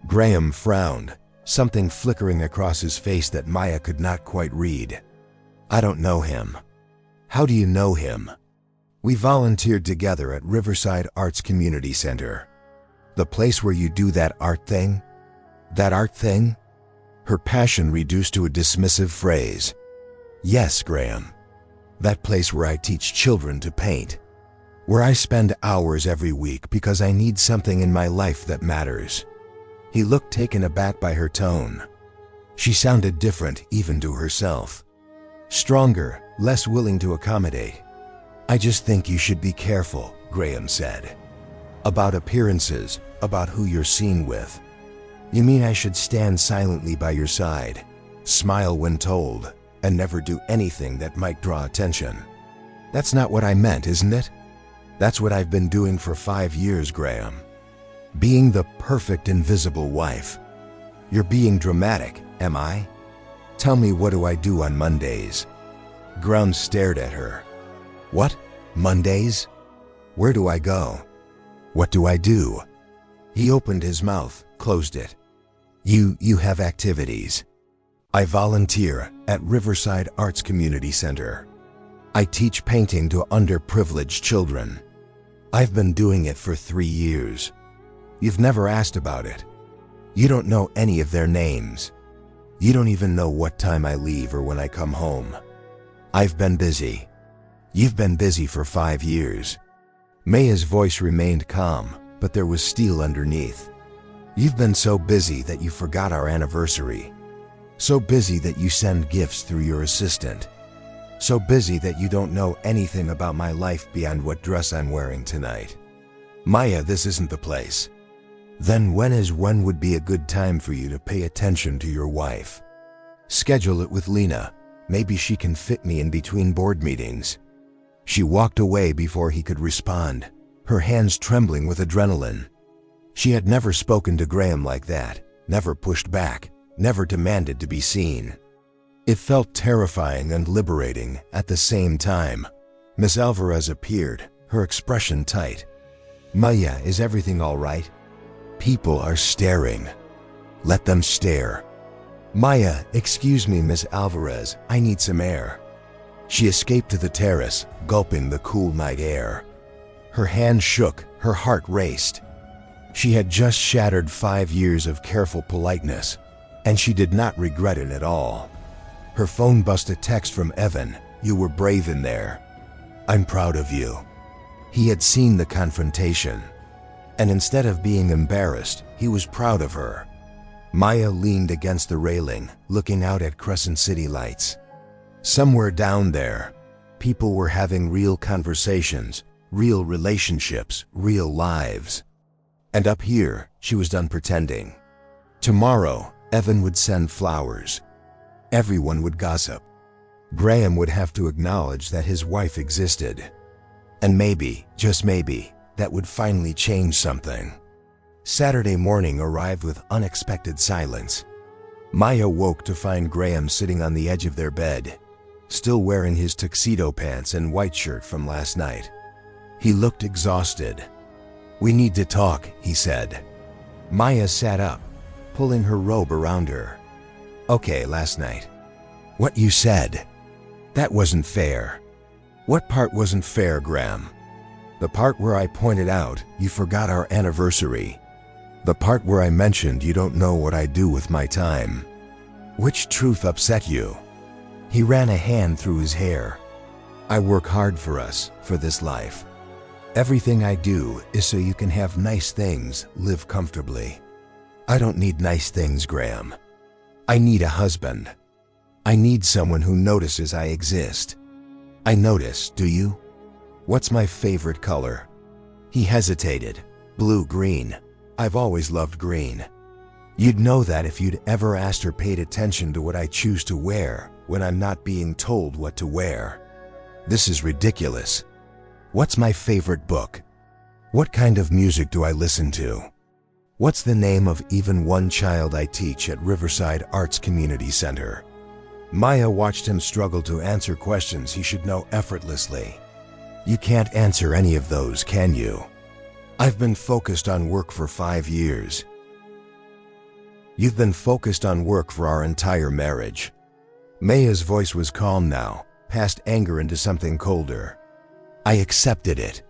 Graham frowned, something flickering across his face that Maya could not quite read. I don't know him. How do you know him? We volunteered together at Riverside Arts Community Center. The place where you do that art thing? That art thing? Her passion reduced to a dismissive phrase. Yes, Graham. That place where I teach children to paint. Where I spend hours every week because I need something in my life that matters. He looked taken aback by her tone. She sounded different even to herself. Stronger, less willing to accommodate. I just think you should be careful, Graham said. About appearances, about who you're seen with. You mean I should stand silently by your side, smile when told, and never do anything that might draw attention? That's not what I meant, isn't it? That's what I've been doing for 5 years, Graham. Being the perfect invisible wife. You're being dramatic, am I? Tell me, what do I do on Mondays? Graham stared at her. What? Mondays? Where do I go? What do I do? He opened his mouth, closed it. You have activities. I volunteer at Riverside Arts Community Center. I teach painting to underprivileged children. I've been doing it for 3 years. You've never asked about it. You don't know any of their names. You don't even know what time I leave or when I come home. I've been busy. You've been busy for 5 years. Maya's voice remained calm, but there was steel underneath. You've been so busy that you forgot our anniversary. So busy that you send gifts through your assistant. So busy that you don't know anything about my life beyond what dress I'm wearing tonight. Maya, this isn't the place. Then when would be a good time for you to pay attention to your wife? Schedule it with Lena. Maybe she can fit me in between board meetings. She walked away before he could respond, her hands trembling with adrenaline. She had never spoken to Graham like that, never pushed back, never demanded to be seen. It felt terrifying and liberating at the same time. Miss Alvarez appeared, her expression tight. Maya, is everything all right? People are staring. Let them stare. Maya, excuse me, Miss Alvarez, I need some air. She escaped to the terrace, gulping the cool night air. Her hand shook, her heart raced. She had just shattered 5 years of careful politeness, and she did not regret it at all. Her phone buzzed a text from Evan. You were brave in there. I'm proud of you. He had seen the confrontation, and instead of being embarrassed, he was proud of her. Maya leaned against the railing, looking out at Crescent City lights. Somewhere down there, people were having real conversations, real relationships, real lives. And up here, she was done pretending. Tomorrow, Evan would send flowers. Everyone would gossip. Graham would have to acknowledge that his wife existed. And maybe, just maybe, that would finally change something. Saturday morning arrived with unexpected silence. Maya woke to find Graham sitting on the edge of their bed, still wearing his tuxedo pants and white shirt from last night. He looked exhausted. "We need to talk," he said. Maya sat up, pulling her robe around her. "Okay, last night. What you said. That wasn't fair." "What part wasn't fair, Graham?" "The part where I pointed out you forgot our anniversary. The part where I mentioned you don't know what I do with my time." "Which truth upset you?" He ran a hand through his hair. "I work hard for us, for this life. Everything I do is so you can have nice things, live comfortably. I don't need nice things, Graham. I need a husband. I need someone who notices I exist." "I notice, do you? What's my favorite color?" He hesitated. "Blue, green. I've always loved green." "You'd know that if you'd ever asked or paid attention to what I choose to wear when I'm not being told what to wear." "This is ridiculous. What's my favorite book? What kind of music do I listen to? What's the name of even one child I teach at Riverside Arts Community Center?" Maya watched him struggle to answer questions he should know effortlessly. "You can't answer any of those, can you? I've been focused on work for 5 years. You've been focused on work for our entire marriage." Maya's voice was calm now, past anger into something colder. "I accepted it.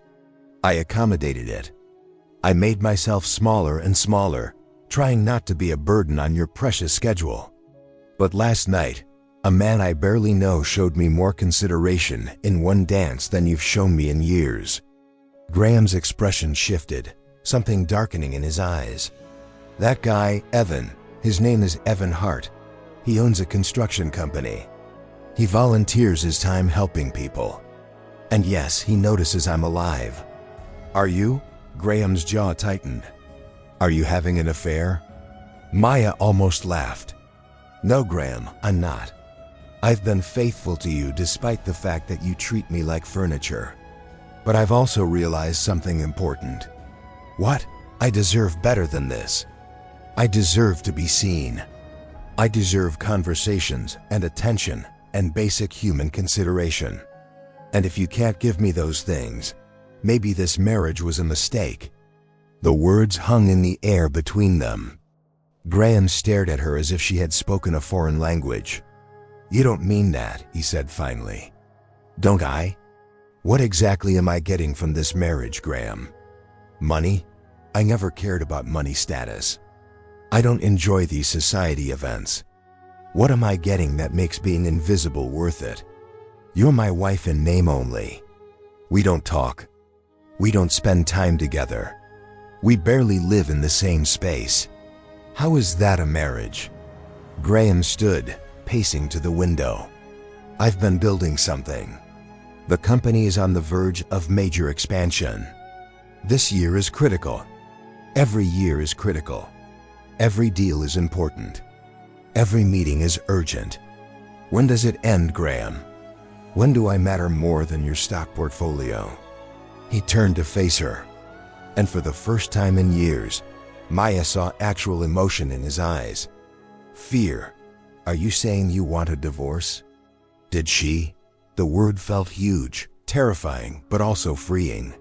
I accommodated it. I made myself smaller and smaller, trying not to be a burden on your precious schedule. But last night, a man I barely know showed me more consideration in one dance than you've shown me in years." Graham's expression shifted, something darkening in his eyes. "That guy, Evan, his name is Evan Hart. He owns a construction company. He volunteers his time helping people. And yes, he notices I'm alive." "Are you?" Graham's jaw tightened. "Are you having an affair?" Maya almost laughed. "No, Graham, I'm not. I've been faithful to you despite the fact that you treat me like furniture. But I've also realized something important." "What?" "I deserve better than this. I deserve to be seen. I deserve conversations and attention and basic human consideration. And if you can't give me those things, maybe this marriage was a mistake." The words hung in the air between them. Graham stared at her as if she had spoken a foreign language. "You don't mean that," he said finally. "Don't I? What exactly am I getting from this marriage, Graham? Money? I never cared about money status. I don't enjoy these society events. What am I getting that makes being invisible worth it? You're my wife in name only. We don't talk. We don't spend time together. We barely live in the same space. How is that a marriage?" Graham stood, pacing to the window. "I've been building something. The company is on the verge of major expansion. This year is critical. Every year is critical. Every deal is important. Every meeting is urgent. When does it end, Graham? When do I matter more than your stock portfolio?" He turned to face her, and for the first time in years, Maya saw actual emotion in his eyes. "Fear. Are you saying you want a divorce?" Did she? The word felt huge, terrifying, but also freeing.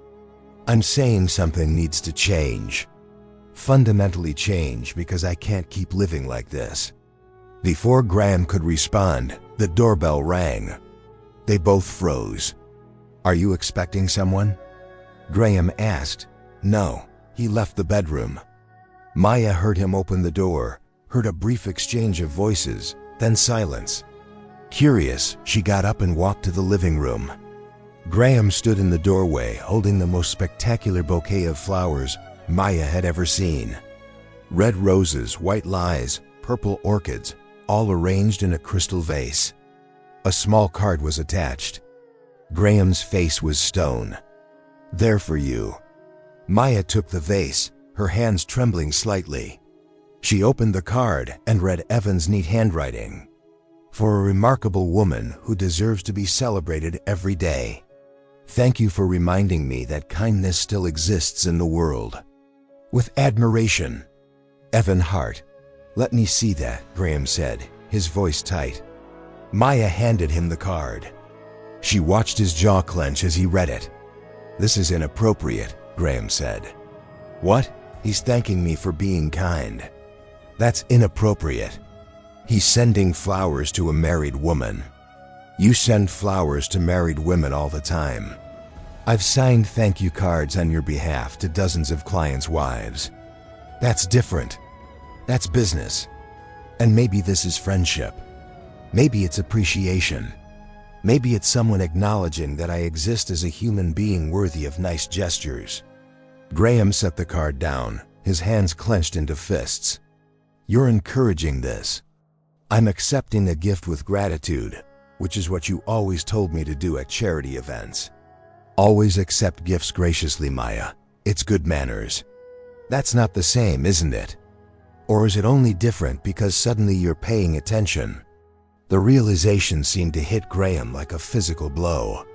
"I'm saying something needs to change. Fundamentally change, because I can't keep living like this." Before Graham could respond, the doorbell rang. They both froze. "Are you expecting someone?" Graham asked. "No." He left the bedroom. Maya heard him open the door, heard a brief exchange of voices, then silence. Curious, she got up and walked to the living room. Graham stood in the doorway holding the most spectacular bouquet of flowers Maya had ever seen. Red roses, white lies, purple orchids, all arranged in a crystal vase. A small card was attached. Graham's face was stone. "There for you." Maya took the vase, her hands trembling slightly. She opened the card and read Evan's neat handwriting. "For a remarkable woman who deserves to be celebrated every day. Thank you for reminding me that kindness still exists in the world. With admiration, Evan Hart." "Let me see that," Graham said, his voice tight. Maya handed him the card. She watched his jaw clench as he read it. "This is inappropriate," Graham said. "What? He's thanking me for being kind. That's inappropriate. He's sending flowers to a married woman. You send flowers to married women all the time. I've signed thank you cards on your behalf to dozens of clients' wives. That's different. That's business. And maybe this is friendship. Maybe it's appreciation. Maybe it's someone acknowledging that I exist as a human being worthy of nice gestures." Graham set the card down, his hands clenched into fists. "You're encouraging this. I'm accepting a gift with gratitude, which is what you always told me to do at charity events. Always accept gifts graciously, Maya. It's good manners." That's not the same, isn't it? Or is it only different because suddenly you're paying attention? The realization seemed to hit Graham like a physical blow.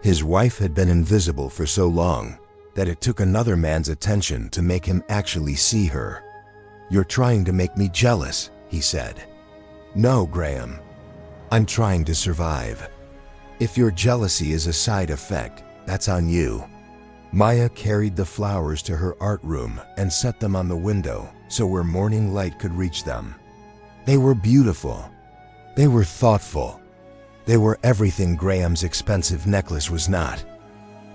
His wife had been invisible for so long that it took another man's attention to make him actually see her. "You're trying to make me jealous," he said. "No, Graham. I'm trying to survive. If your jealousy is a side effect, that's on you." Maya carried the flowers to her art room and set them on the window so where morning light could reach them. They were beautiful. They were thoughtful. They were everything Graham's expensive necklace was not.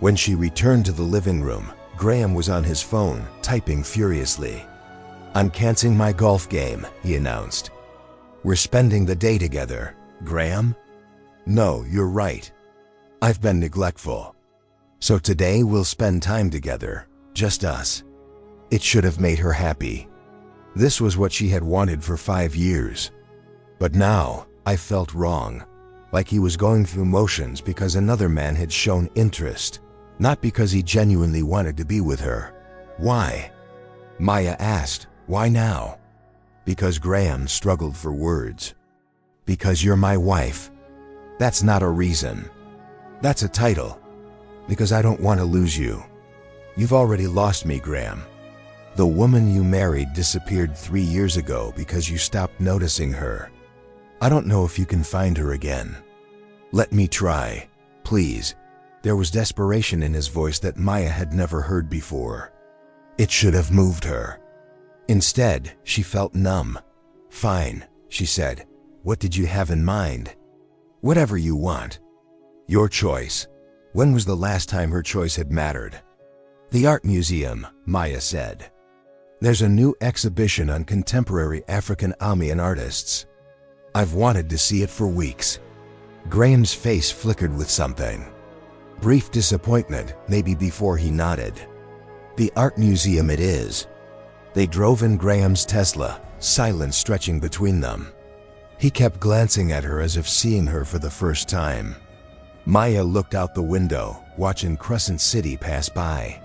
When she returned to the living room, Graham was on his phone, typing furiously. "I'm canceling my golf game," he announced. "We're spending the day together, Graham." "No, you're right. I've been neglectful. So today we'll spend time together, just us." It should have made her happy. This was what she had wanted for 5 years. But now, I felt wrong, like he was going through motions because another man had shown interest, not because he genuinely wanted to be with her. "Why?" Maya asked. "Why now?" Because Graham struggled for words. "Because you're my wife." "That's not a reason. That's a title. Because I don't want to lose you. You've already lost me, Graham. The woman you married disappeared 3 years ago because you stopped noticing her. I don't know if you can find her again. Let me try, please." There was desperation in his voice that Maya had never heard before. It should have moved her. Instead, she felt numb. "Fine," she said. "What did you have in mind?" "Whatever you want. Your choice." When was the last time her choice had mattered? "The art museum," Maya said. "There's a new exhibition on contemporary African Amian artists. I've wanted to see it for weeks." Graham's face flickered with something. Brief disappointment, maybe, before he nodded. "The art museum it is." They drove in Graham's Tesla, silence stretching between them. He kept glancing at her as if seeing her for the first time. Maya looked out the window, watching Crescent City pass by.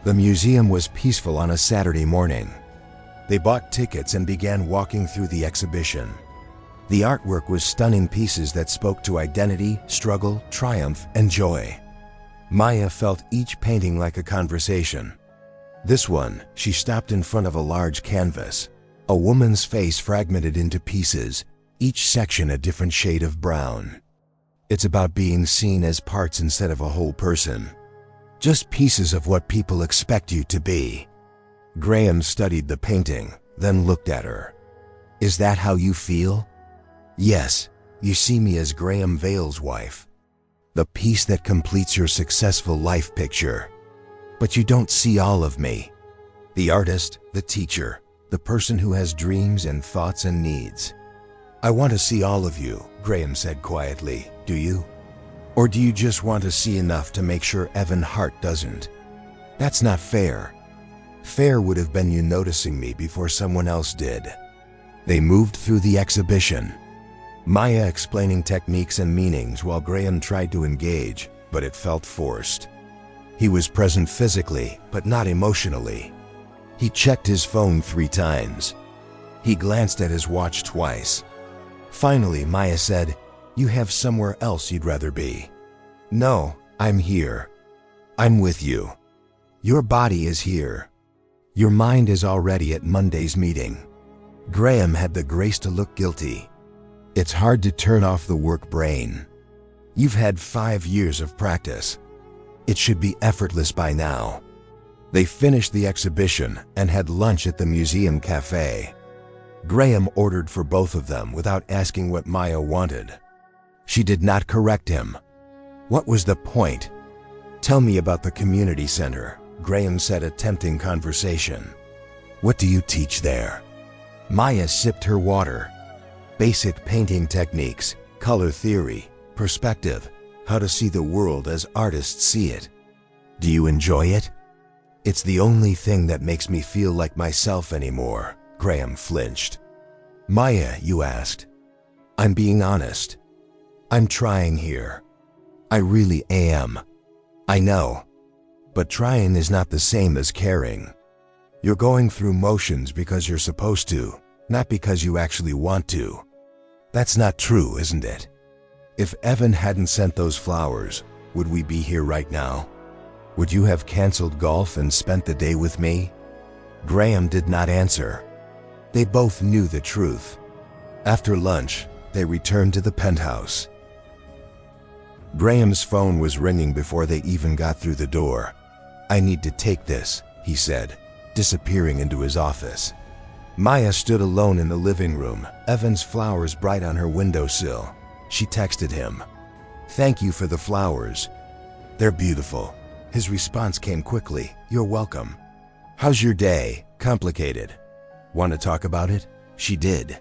The museum was peaceful on a Saturday morning. They bought tickets and began walking through the exhibition. The artwork was stunning pieces that spoke to identity, struggle, triumph, and joy. Maya felt each painting like a conversation. This one, she stopped in front of a large canvas. A woman's face fragmented into pieces, each section a different shade of brown. It's about being seen as parts instead of a whole person. Just pieces of what people expect you to be. Graham studied the painting, then looked at her. "Is that how you feel?" "Yes, you see me as Graham Vale's wife. The piece that completes your successful life picture. But you don't see all of me. The artist, the teacher, the person who has dreams and thoughts and needs." "I want to see all of you," Graham said quietly. "Do you? Or do you just want to see enough to make sure Evan Hart doesn't? That's not fair. Fair would have been you noticing me before someone else did." They moved through the exhibition, Maya explaining techniques and meanings while Graham tried to engage, but it felt forced. He was present physically, but not emotionally. He checked his phone 3 times. He glanced at his watch twice. Finally, Maya said, "You have somewhere else you'd rather be." "No, I'm here. I'm with you. Your body is here. Your mind is already at Monday's meeting." Graham had the grace to look guilty. It's hard to turn off the work brain. You've had 5 years of practice. It should be effortless by now. They finished the exhibition and had lunch at the museum cafe. Graham ordered for both of them without asking what Maya wanted. She did not correct him. What was the point? Tell me about the community center, Graham said, attempting conversation. What do you teach there? Maya sipped her water. Basic painting techniques, color theory, perspective, how to see the world as artists see it. Do you enjoy it? It's the only thing that makes me feel like myself anymore, Graham flinched. Maya, you asked. I'm being honest. I'm trying here. I really am. I know. But trying is not the same as caring. You're going through motions because you're supposed to, not because you actually want to. That's not true, isn't it? If Evan hadn't sent those flowers, would we be here right now? Would you have canceled golf and spent the day with me? Graham did not answer. They both knew the truth. After lunch, they returned to the penthouse. Graham's phone was ringing before they even got through the door. I need to take this, he said, disappearing into his office. Maya stood alone in the living room, Evan's flowers bright on her windowsill. She texted him. Thank you for the flowers. They're beautiful. His response came quickly. You're welcome. How's your day? Complicated. Want to talk about it? She did.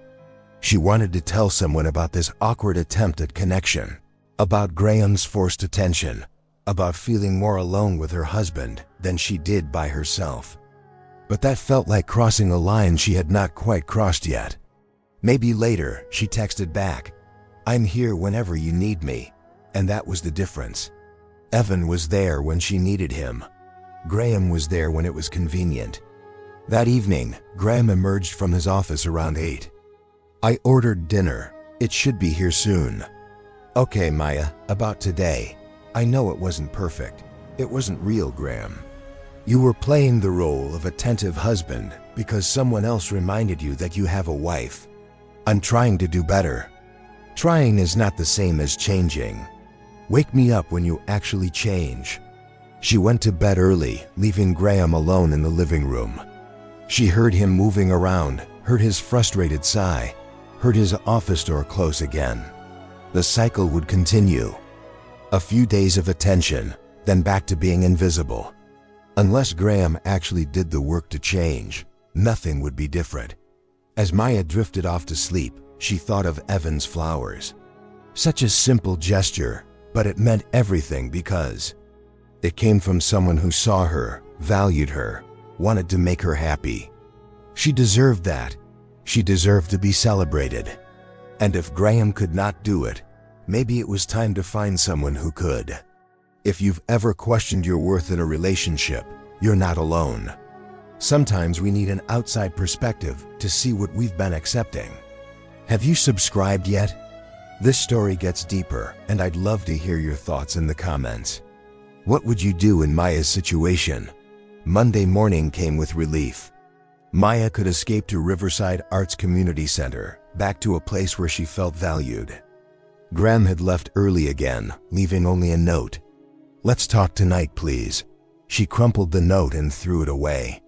She wanted to tell someone about this awkward attempt at connection, about Graham's forced attention, about feeling more alone with her husband than she did by herself. But that felt like crossing a line she had not quite crossed yet. Maybe later, she texted back, I'm here whenever you need me, and that was the difference. Evan was there when she needed him. Graham was there when it was convenient. That evening, Graham emerged from his office around 8. I ordered dinner. It should be here soon. Okay, Maya, about today. I know it wasn't perfect. It wasn't real, Graham. You were playing the role of attentive husband because someone else reminded you that you have a wife. I'm trying to do better. Trying is not the same as changing. Wake me up when you actually change. She went to bed early, leaving Graham alone in the living room. She heard him moving around, heard his frustrated sigh, heard his office door close again. The cycle would continue. A few days of attention, then back to being invisible. Unless Graham actually did the work to change, nothing would be different. As Maya drifted off to sleep, she thought of Evan's flowers. Such a simple gesture, but it meant everything because it came from someone who saw her, valued her, wanted to make her happy. She deserved that. She deserved to be celebrated. And if Graham could not do it, maybe it was time to find someone who could. If you've ever questioned your worth in a relationship, you're not alone. Sometimes we need an outside perspective to see what we've been accepting. Have you subscribed yet? This story gets deeper, and I'd love to hear your thoughts in the comments. What would you do in Maya's situation? Monday morning came with relief. Maya could escape to Riverside Arts Community Center, back to a place where she felt valued. Graham had left early again, leaving only a note. Let's talk tonight, please. She crumpled the note and threw it away.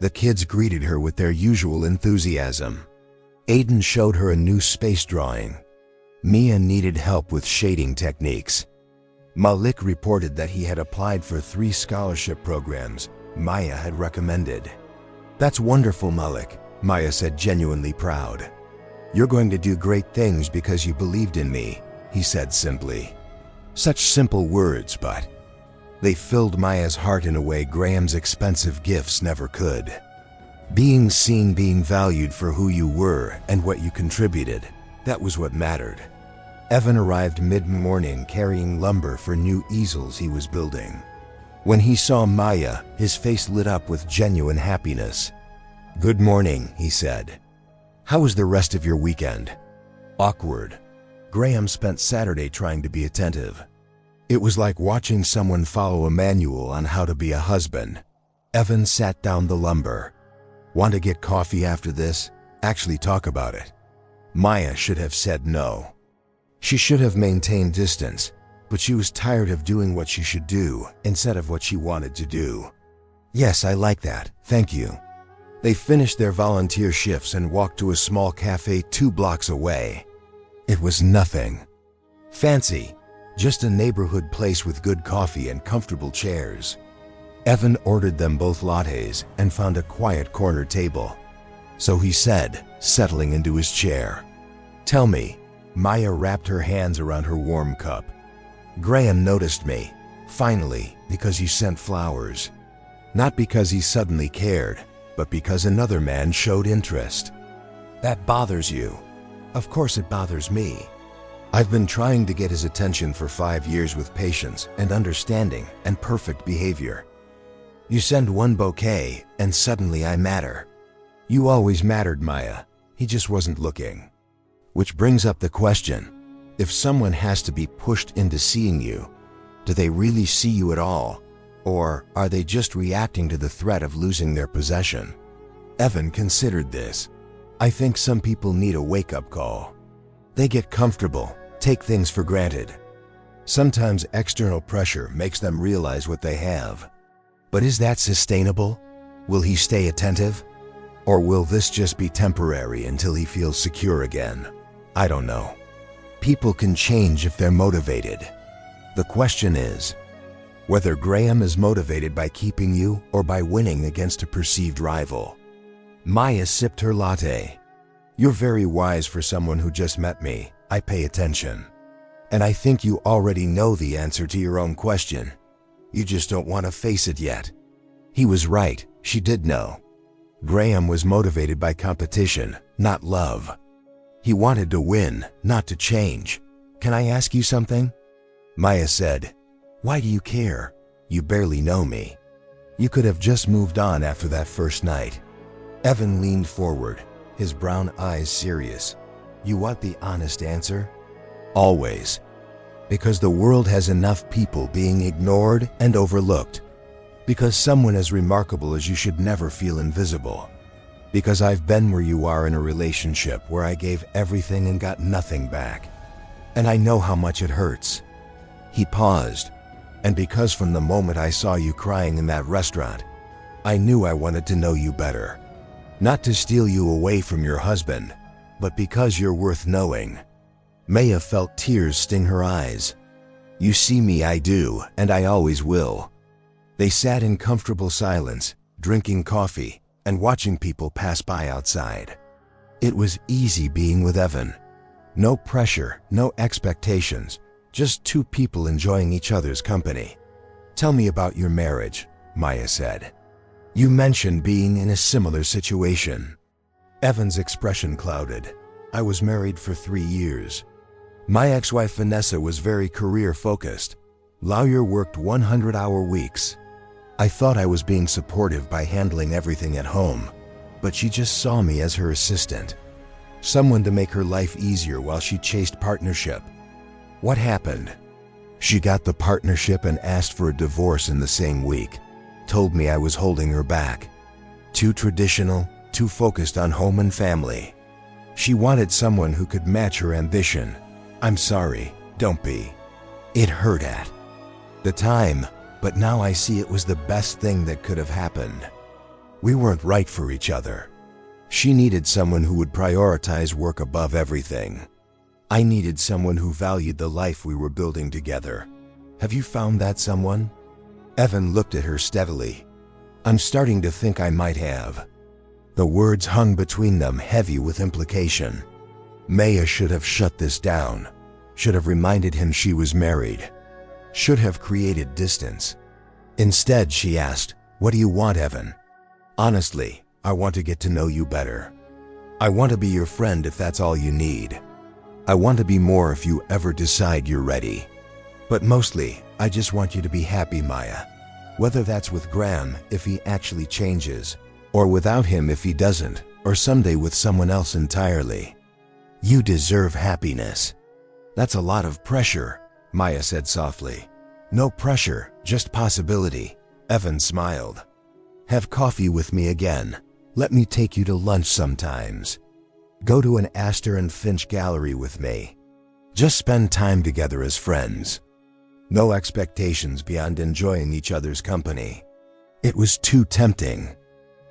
The kids greeted her with their usual enthusiasm. Aiden showed her a new space drawing. Mia needed help with shading techniques. Malik reported that he had applied for 3 scholarship programs Maya had recommended. That's wonderful, Malik, Maya said, genuinely proud. You're going to do great things because you believed in me, he said simply. Such simple words, but they filled Maya's heart in a way Graham's expensive gifts never could. Being seen, being valued for who you were and what you contributed, that was what mattered. Evan arrived mid-morning carrying lumber for new easels he was building. When he saw Maya, his face lit up with genuine happiness. Good morning, he said. How was the rest of your weekend? Awkward. Graham spent Saturday trying to be attentive. It was like watching someone follow a manual on how to be a husband. Evan sat down the lumber. Want to get coffee after this? Actually talk about it. Maya should have said no. She should have maintained distance, but she was tired of doing what she should do instead of what she wanted to do. Yes, I like that, thank you. They finished their volunteer shifts and walked to a small cafe 2 blocks away. It was nothing fancy, just a neighborhood place with good coffee and comfortable chairs. Evan ordered them both lattes and found a quiet corner table. So he said, settling into his chair, "Tell me." Maya wrapped her hands around her warm cup. "Graham noticed me, finally, because you sent flowers. Not because he suddenly cared, but because another man showed interest. That bothers you." "Of course it bothers me. I've been trying to get his attention for 5 years with patience and understanding and perfect behavior. You send one bouquet and suddenly I matter." "You always mattered, Maya. He just wasn't looking." Which brings up the question, if someone has to be pushed into seeing you, do they really see you at all? Or are they just reacting to the threat of losing their possession? Evan considered this. "I think some people need a wake-up call. They get comfortable, take things for granted. Sometimes external pressure makes them realize what they have. But is that sustainable? Will he stay attentive? Or will this just be temporary until he feels secure again? I don't know. People can change if they're motivated. The question is, whether Graham is motivated by keeping you or by winning against a perceived rival." Maya sipped her latte. "You're very wise for someone who just met me. I pay attention. And I think you already know the answer to your own question. You just don't want to face it yet." He was right, she did know. Graham was motivated by competition, not love. He wanted to win, not to change. "Can I ask you something?" Maya said, "Why do you care? You barely know me. You could have just moved on after that first night." Evan leaned forward, his brown eyes serious. "You want the honest answer?" "Always. Because the world has enough people being ignored and overlooked. Because someone as remarkable as you should never feel invisible. Because I've been where you are in a relationship where I gave everything and got nothing back. And I know how much it hurts." He paused. "And because from the moment I saw you crying in that restaurant, I knew I wanted to know you better. Not to steal you away from your husband, but because you're worth knowing." Maya felt tears sting her eyes. "You see me, I do, and I always will." They sat in comfortable silence, drinking coffee and watching people pass by outside. It was easy being with Evan. No pressure, no expectations, just 2 people enjoying each other's company. "Tell me about your marriage," Maya said. "You mentioned being in a similar situation." Evan's expression clouded. "I was married for 3 years. My ex-wife Vanessa was very career-focused. Lawyer worked 100-hour weeks. I thought I was being supportive by handling everything at home, but she just saw me as her assistant. Someone to make her life easier while she chased partnership. What happened? She got the partnership and asked for a divorce in the same week. Told me I was holding her back. Too traditional, too focused on home and family. She wanted someone who could match her ambition. I'm sorry, don't be. It hurt at the time, but now I see it was the best thing that could have happened. We weren't right for each other. She needed someone who would prioritize work above everything. I needed someone who valued the life we were building together. Have you found that someone?" Evan looked at her steadily. "I'm starting to think I might have." The words hung between them, heavy with implication. Maya should have shut this down, should have reminded him she was married, should have created distance. Instead, she asked, "What do you want, Evan?" "Honestly, I want to get to know you better. I want to be your friend if that's all you need. I want to be more if you ever decide you're ready. But mostly, I just want you to be happy, Maya. Whether that's with Graham if he actually changes, or without him if he doesn't, or someday with someone else entirely. You deserve happiness." "That's a lot of pressure," Maya said softly. "No pressure, just possibility." Evan smiled. "Have coffee with me again. Let me take you to lunch sometimes." Go to an Astor and Finch gallery with me. Just spend time together as friends. No expectations beyond enjoying each other's company. It was too tempting.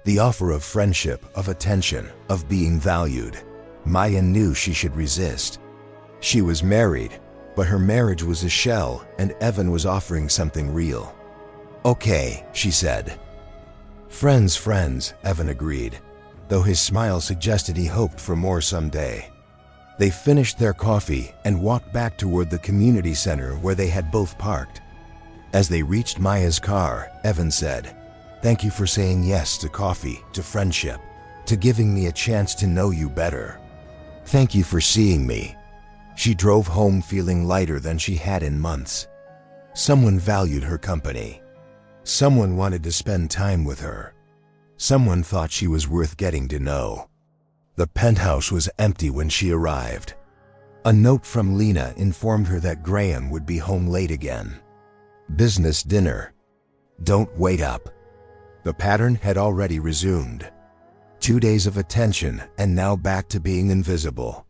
The offer of friendship, of attention, of being valued. Maya knew she should resist. She was married, but her marriage was a shell, and Evan was offering something real. "Okay," she said. Friends, Evan agreed, though his smile suggested he hoped for more someday. They finished their coffee and walked back toward the community center where they had both parked. As they reached Maya's car, Evan said, "Thank you for saying yes to coffee, to friendship, to giving me a chance to know you better. Thank you for seeing me." She drove home feeling lighter than she had in months. Someone valued her company. Someone wanted to spend time with her. Someone thought she was worth getting to know. The penthouse was empty when she arrived. A note from Lena informed her that Graham would be home late again. Business dinner. Don't wait up. The pattern had already resumed. 2 days of attention and now back to being invisible.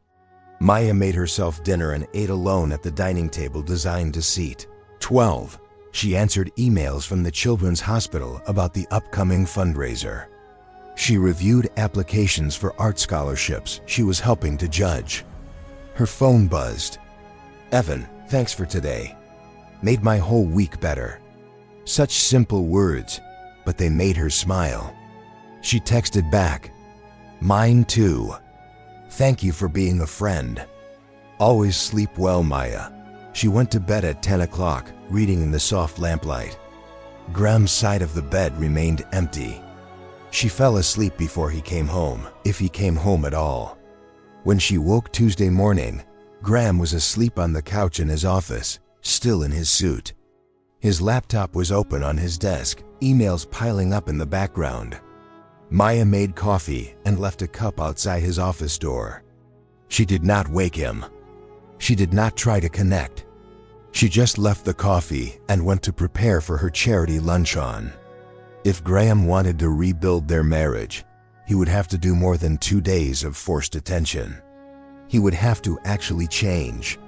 Maya made herself dinner and ate alone at the dining table designed to seat 12. She answered emails from the Children's Hospital about the upcoming fundraiser. She reviewed applications for art scholarships she was helping to judge. Her phone buzzed. "Evan, thanks for today. Made my whole week better." Such simple words, but they made her smile. She texted back, "Mine too. Thank you for being a friend. Always sleep well, Maya." She went to bed at 10 o'clock, reading in the soft lamplight. Graham's side of the bed remained empty. She fell asleep before he came home, if he came home at all. When she woke Tuesday morning, Graham was asleep on the couch in his office, still in his suit. His laptop was open on his desk, emails piling up in the background. Maya made coffee and left a cup outside his office door. She did not wake him. She did not try to connect. She just left the coffee and went to prepare for her charity luncheon. If Graham wanted to rebuild their marriage, he would have to do more than 2 days of forced attention. He would have to actually change.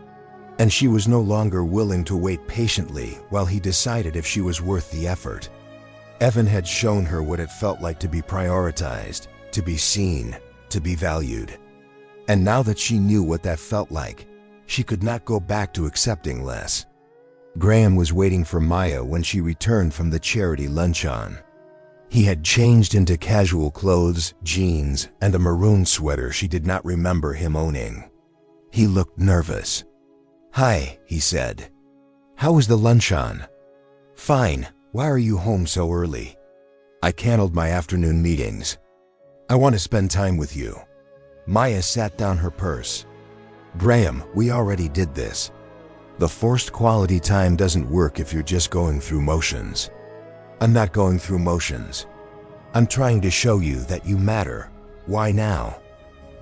And she was no longer willing to wait patiently while he decided if she was worth the effort. Evan had shown her what it felt like to be prioritized, to be seen, to be valued. And now that she knew what that felt like, she could not go back to accepting less. Graham was waiting for Maya when she returned from the charity luncheon. He had changed into casual clothes, jeans, and a maroon sweater she did not remember him owning. He looked nervous. "Hi," he said. "How was the luncheon?" "Fine. Why are you home so early?" "I canceled my afternoon meetings. I want to spend time with you." Maya sat down her purse. "Graham, we already did this. The forced quality time doesn't work if you're just going through motions." "I'm not going through motions. I'm trying to show you that you matter. Why now?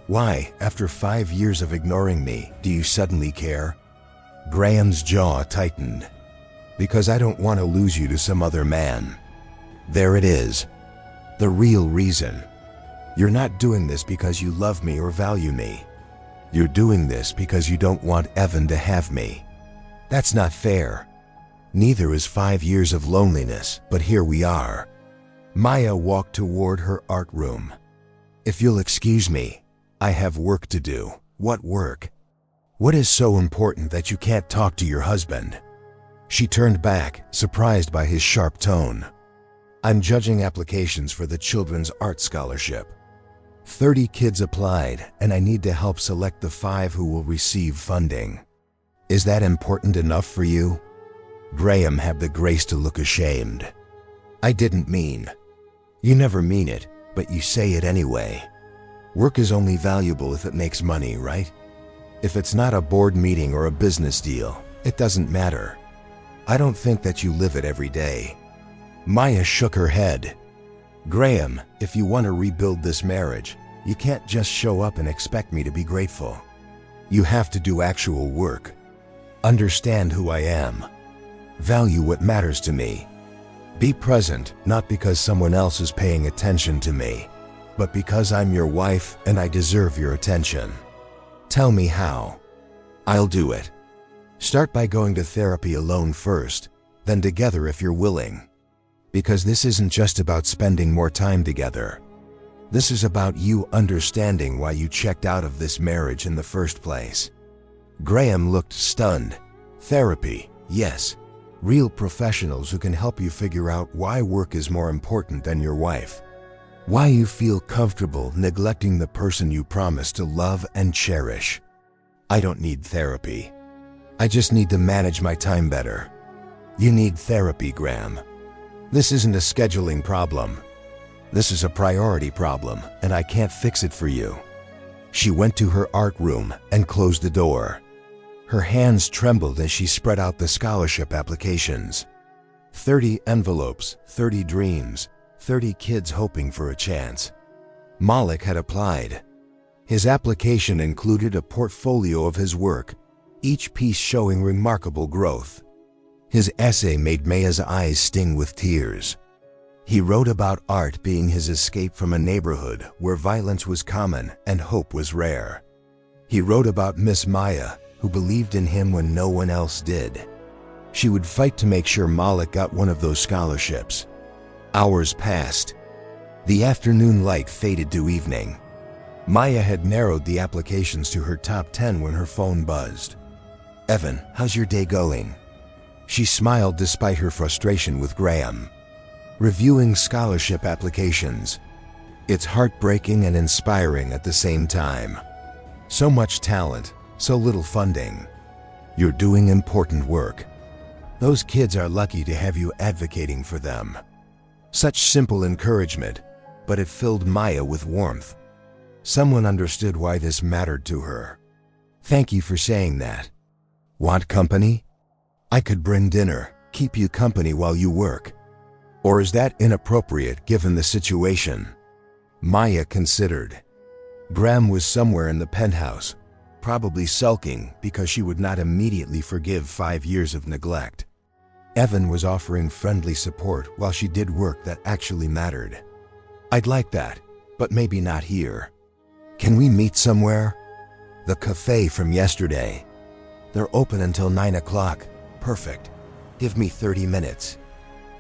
Why, after 5 years of ignoring me, do you suddenly care?" Graham's jaw tightened. "Because I don't want to lose you to some other man." There it is. The real reason. You're not doing this because you love me or value me. You're doing this because you don't want Evan to have me. That's not fair. Neither is 5 years of loneliness, but here we are. Maya walked toward her art room. "If you'll excuse me, I have work to do." "What work? What is so important that you can't talk to your husband?" She turned back, surprised by his sharp tone. "I'm judging applications for the Children's Art Scholarship. 30 kids applied, and I need to help select the 5 who will receive funding. Is that important enough for you?" Graham had the grace to look ashamed. "I didn't mean." "You never mean it, but you say it anyway. Work is only valuable if it makes money, right? If it's not a board meeting or a business deal, it doesn't matter. I don't think that you live it every day." Maya shook her head. "Graham, if you want to rebuild this marriage, you can't just show up and expect me to be grateful. You have to do actual work. Understand who I am. Value what matters to me. Be present, not because someone else is paying attention to me, but because I'm your wife and I deserve your attention. Tell me how. I'll do it. Start by going to therapy alone first, then together if you're willing. Because this isn't just about spending more time together. This is about you understanding why you checked out of this marriage in the first place. Graham looked stunned. Therapy, yes. Real professionals who can help you figure out why work is more important than your wife. Why you feel comfortable neglecting the person you promised to love and cherish. I don't need therapy. I just need to manage my time better. You need therapy, Graham. This isn't a scheduling problem. This is a priority problem, and I can't fix it for you. She went to her art room and closed the door. Her hands trembled as she spread out the scholarship applications. 30 envelopes, 30 dreams, 30 kids hoping for a chance. Malik had applied. His application included a portfolio of his work, each piece showing remarkable growth. His essay made Maya's eyes sting with tears. He wrote about art being his escape from a neighborhood where violence was common and hope was rare. He wrote about Miss Maya, who believed in him when no one else did. She would fight to make sure Malik got one of those scholarships. Hours passed. The afternoon light faded to evening. Maya had narrowed the applications to her top 10 when her phone buzzed. "Evan, how's your day going?" She smiled despite her frustration with Graham. Reviewing scholarship applications. It's heartbreaking and inspiring at the same time. So much talent, so little funding. You're doing important work. Those kids are lucky to have you advocating for them. Such simple encouragement, but it filled Maya with warmth. Someone understood why this mattered to her. "Thank you for saying that. Want company? I could bring dinner, keep you company while you work. Or is that inappropriate given the situation?" Maya considered. Graham was somewhere in the penthouse, probably sulking because she would not immediately forgive 5 years of neglect. Evan was offering friendly support while she did work that actually mattered. "I'd like that, but maybe not here. Can we meet somewhere?" "The cafe from yesterday. They're open until 9 o'clock. Perfect. Give me 30 minutes.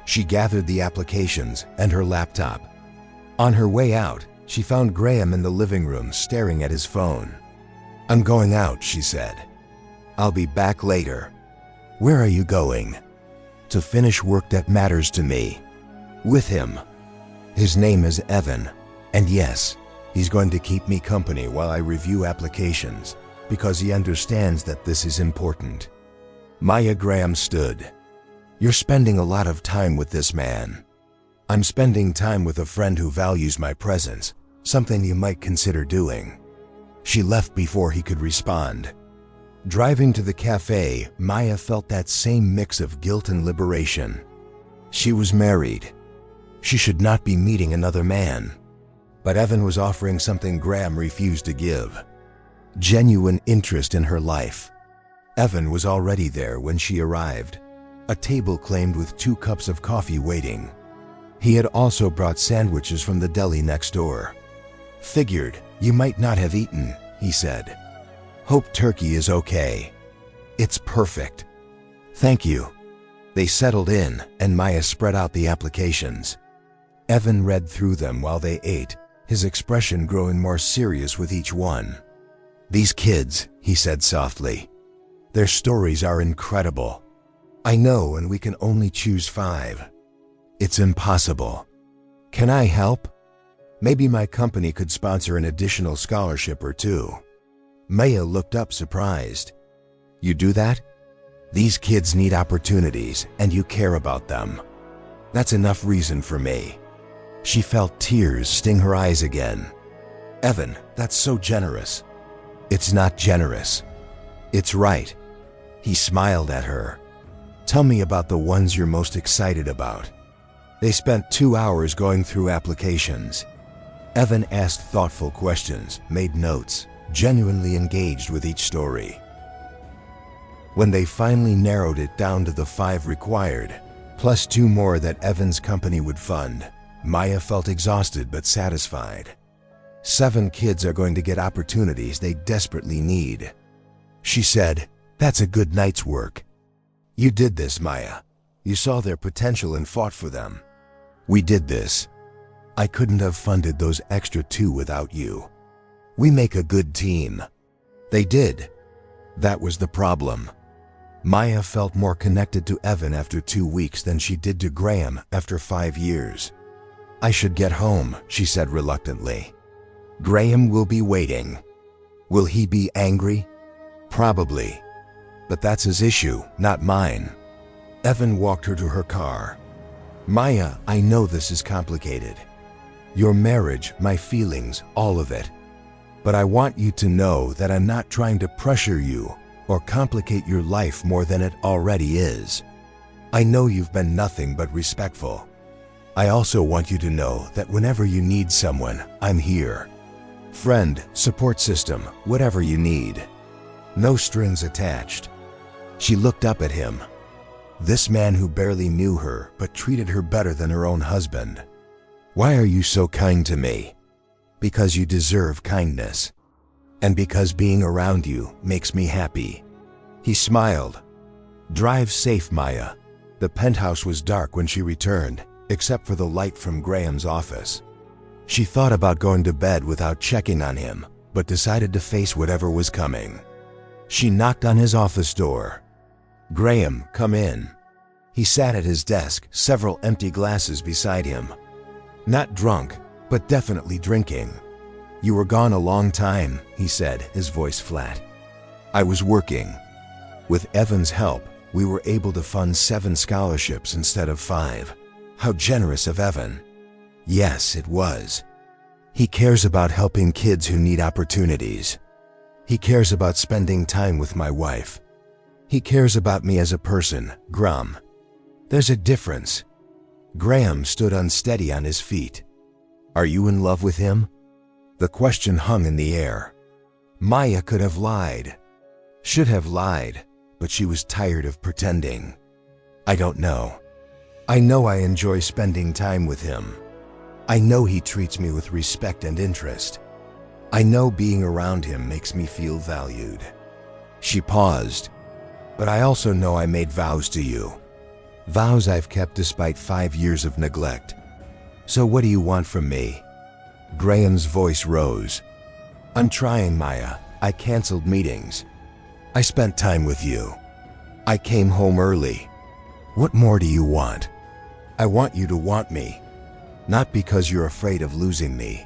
She gathered the applications and her laptop. On her way out, she found Graham in the living room staring at his phone. "I'm going out," she said. "I'll be back later." "Where are you going?" "To finish work that matters to me. With him. His name is Evan, and yes, he's going to keep me company while I review applications, because he understands that this is important." Maya Graham stood. "You're spending a lot of time with this man." "I'm spending time with a friend who values my presence, something you might consider doing." She left before he could respond. Driving to the cafe, Maya felt that same mix of guilt and liberation. She was married. She should not be meeting another man. But Evan was offering something Graham refused to give. Genuine interest in her life. Evan was already there when she arrived. A table claimed with 2 cups of coffee waiting. He had also brought sandwiches from the deli next door. "Figured you might not have eaten," he said. "Hope turkey is okay." "It's perfect." "Thank you." They settled in, and Maya spread out the applications. Evan read through them while they ate, his expression growing more serious with each one. "These kids," he said softly. "Their stories are incredible. I know, and we can only choose 5. It's impossible. Can I help? Maybe my company could sponsor an additional scholarship or 2. Maya looked up surprised. "You do that? These kids need opportunities, and you care about them. That's enough reason for me." She felt tears sting her eyes again. "Evan, that's so generous." "It's not generous. It's right." He smiled at her. "Tell me about the ones you're most excited about." They spent 2 hours going through applications. Evan asked thoughtful questions, made notes, genuinely engaged with each story. When they finally narrowed it down to the 5 required, plus 2 more that Evan's company would fund, Maya felt exhausted but satisfied. 7 kids are going to get opportunities they desperately need. She said, "That's a good night's work." "You did this, Maya. You saw their potential and fought for them." "We did this. I couldn't have funded those extra 2 without you. We make a good team." They did. That was the problem. Maya felt more connected to Evan after 2 weeks than she did to Graham after 5 years. "I should get home," she said reluctantly. "Graham will be waiting." "Will he be angry?" "Probably. But that's his issue, not mine." Evan walked her to her car. "Maya, I know this is complicated. Your marriage, my feelings, all of it. But I want you to know that I'm not trying to pressure you or complicate your life more than it already is. I know you've been nothing but respectful. I also want you to know that whenever you need someone, I'm here. Friend, support system, whatever you need. No strings attached." She looked up at him. This man who barely knew her but treated her better than her own husband. "Why are you so kind to me?" "Because you deserve kindness. And because being around you makes me happy." He smiled. "Drive safe, Maya." The penthouse was dark when she returned, except for the light from Graham's office. She thought about going to bed without checking on him, but decided to face whatever was coming. She knocked on his office door. "Graham, come in." He sat at his desk, several empty glasses beside him. Not drunk, but definitely drinking. "You were gone a long time," he said, his voice flat. "I was working. With Evan's help, we were able to fund 7 scholarships instead of 5. How generous of Evan." "Yes, it was. He cares about helping kids who need opportunities. He cares about spending time with my wife. He cares about me as a person, Grum. There's a difference." Graham stood unsteady on his feet. "Are you in love with him?" The question hung in the air. Maya could have lied. Should have lied, but she was tired of pretending. "I don't know. I know I enjoy spending time with him. I know he treats me with respect and interest. I know being around him makes me feel valued." She paused. "But I also know I made vows to you. Vows I've kept despite 5 years of neglect. So what do you want from me?" Graham's voice rose. "I'm trying, Maya. I canceled meetings. I spent time with you. I came home early. What more do you want? I want you to want me. Not because you're afraid of losing me.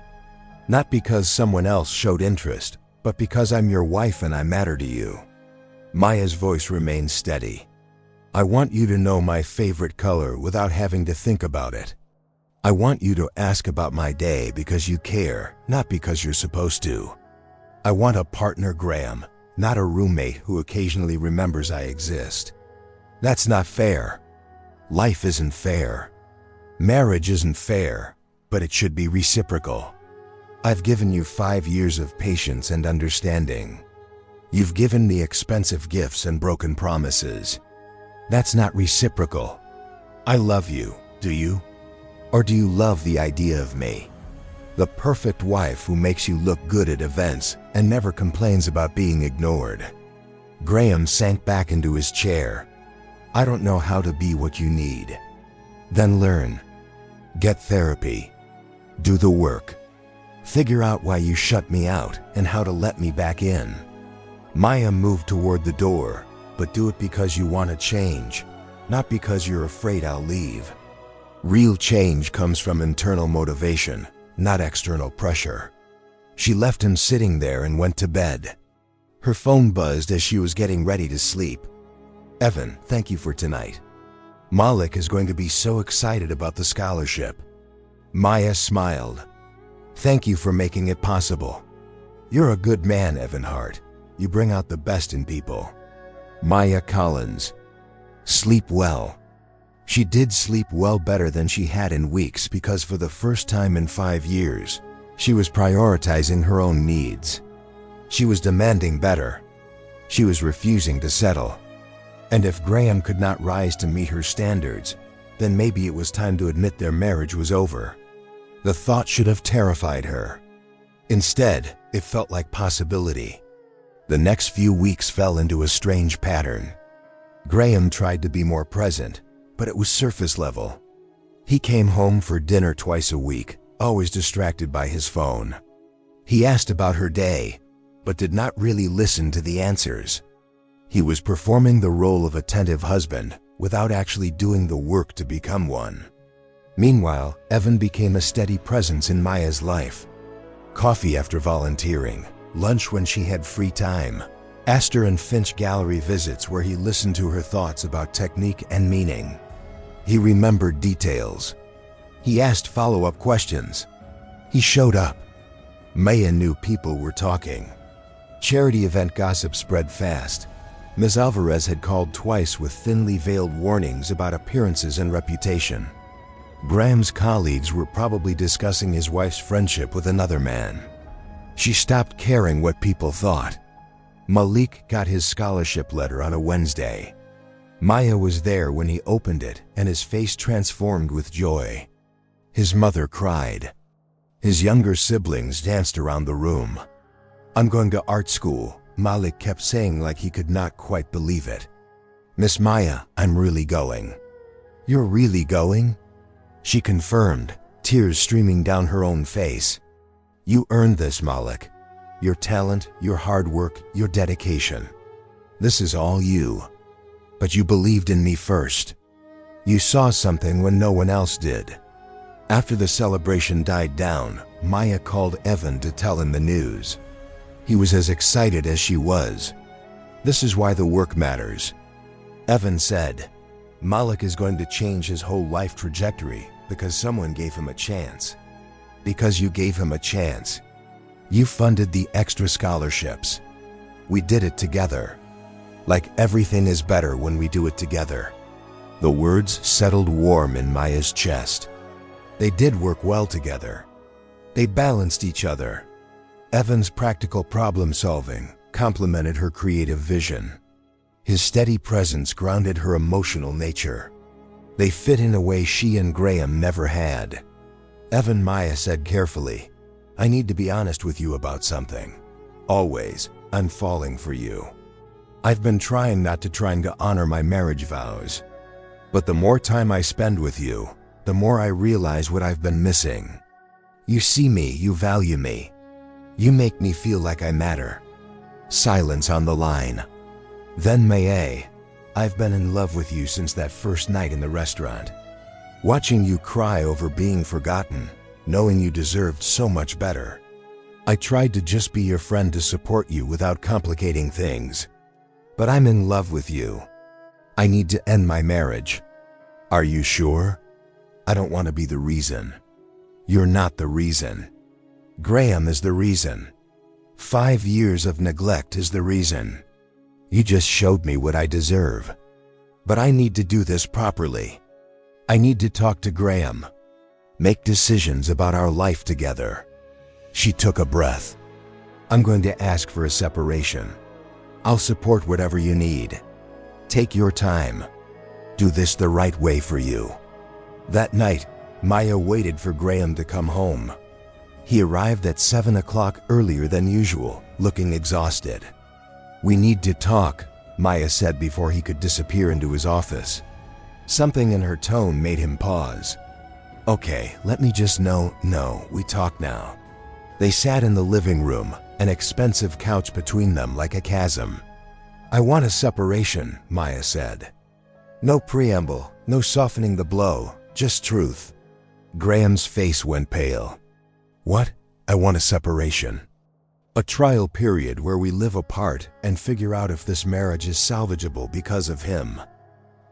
Not because someone else showed interest, but because I'm your wife and I matter to you." Maya's voice remained steady. "I want you to know my favorite color without having to think about it. I want you to ask about my day because you care, not because you're supposed to. I want a partner, Graham, not a roommate who occasionally remembers I exist. That's not fair. Life isn't fair. Marriage isn't fair, but it should be reciprocal. I've given you 5 years of patience and understanding. You've given me expensive gifts and broken promises. That's not reciprocal. I love you, do you? Or do you love the idea of me? The perfect wife who makes you look good at events and never complains about being ignored." Graham sank back into his chair. "I don't know how to be what you need." "Then learn. Get therapy. Do the work. Figure out why you shut me out and how to let me back in." Maya moved toward the door, but do it because you want to change, not because you're afraid I'll leave. Real change comes from internal motivation, not external pressure. She left him sitting there and went to bed. Her phone buzzed as she was getting ready to sleep. "Evan, thank you for tonight. Malik is going to be so excited about the scholarship." Maya smiled. "Thank you for making it possible. You're a good man, Evan Hart. You bring out the best in people." Maya Collins. Sleep well. She did sleep well, better than she had in weeks, because for the first time in 5 years, she was prioritizing her own needs. She was demanding better. She was refusing to settle. And if Graham could not rise to meet her standards, then maybe it was time to admit their marriage was over. The thought should have terrified her. Instead, it felt like possibility. The next few weeks fell into a strange pattern. Graham tried to be more present, but it was surface level. He came home for dinner twice a week, always distracted by his phone. He asked about her day, but did not really listen to the answers. He was performing the role of attentive husband without actually doing the work to become one. Meanwhile, Evan became a steady presence in Maya's life. Coffee after volunteering, lunch when she had free time, Astor and Finch gallery visits where he listened to her thoughts about technique and meaning. He remembered details. He asked follow-up questions. He showed up. Maya knew people were talking. Charity event gossip spread fast. Ms. Alvarez had called twice with thinly veiled warnings about appearances and reputation. Graham's colleagues were probably discussing his wife's friendship with another man. She stopped caring what people thought. Malik got his scholarship letter on a Wednesday. Maya was there when he opened it, and his face transformed with joy. His mother cried. His younger siblings danced around the room. "I'm going to art school," Malik kept saying like he could not quite believe it. "Miss Maya, I'm really going." "You're really going?" She confirmed, tears streaming down her own face. "You earned this, Malik. Your talent, your hard work, your dedication. This is all you. But you believed in me first. You saw something when no one else did." After the celebration died down, Maya called Evan to tell him the news. He was as excited as she was. "This is why the work matters." Evan said, "Malik is going to change his whole life trajectory because someone gave him a chance. Because you gave him a chance. You funded the extra scholarships. We did it together. Like everything is better when we do it together." The words settled warm in Maya's chest. They did work well together. They balanced each other. Evan's practical problem solving complemented her creative vision. His steady presence grounded her emotional nature. They fit in a way she and Graham never had. Evan, Maya said carefully, "I need to be honest with you about something. Always, I'm falling for you. I've been trying to honor my marriage vows. But the more time I spend with you, the more I realize what I've been missing. You see me, you value me. You make me feel like I matter." Silence on the line. "Then Maya, I've been in love with you since that first night in the restaurant. Watching you cry over being forgotten, knowing you deserved so much better. I tried to just be your friend to support you without complicating things. But I'm in love with you. I need to end my marriage. Are you sure? I don't want to be the reason." "You're not the reason. Graham is the reason. 5 years of neglect is the reason. You just showed me what I deserve. But I need to do this properly. I need to talk to Graham. Make decisions about our life together." She took a breath. "I'm going to ask for a separation. I'll support whatever you need. Take your time. Do this the right way for you." That night, Maya waited for Graham to come home. He arrived at 7 o'clock earlier than usual, looking exhausted. "We need to talk," Maya said before he could disappear into his office. Something in her tone made him pause. "Okay, let me just know, we talk now." They sat in the living room, an expensive couch between them like a chasm. "I want a separation," Maya said. No preamble, no softening the blow, just truth. Graham's face went pale. "What? I want a separation. A trial period where we live apart and figure out if this marriage is salvageable because of him.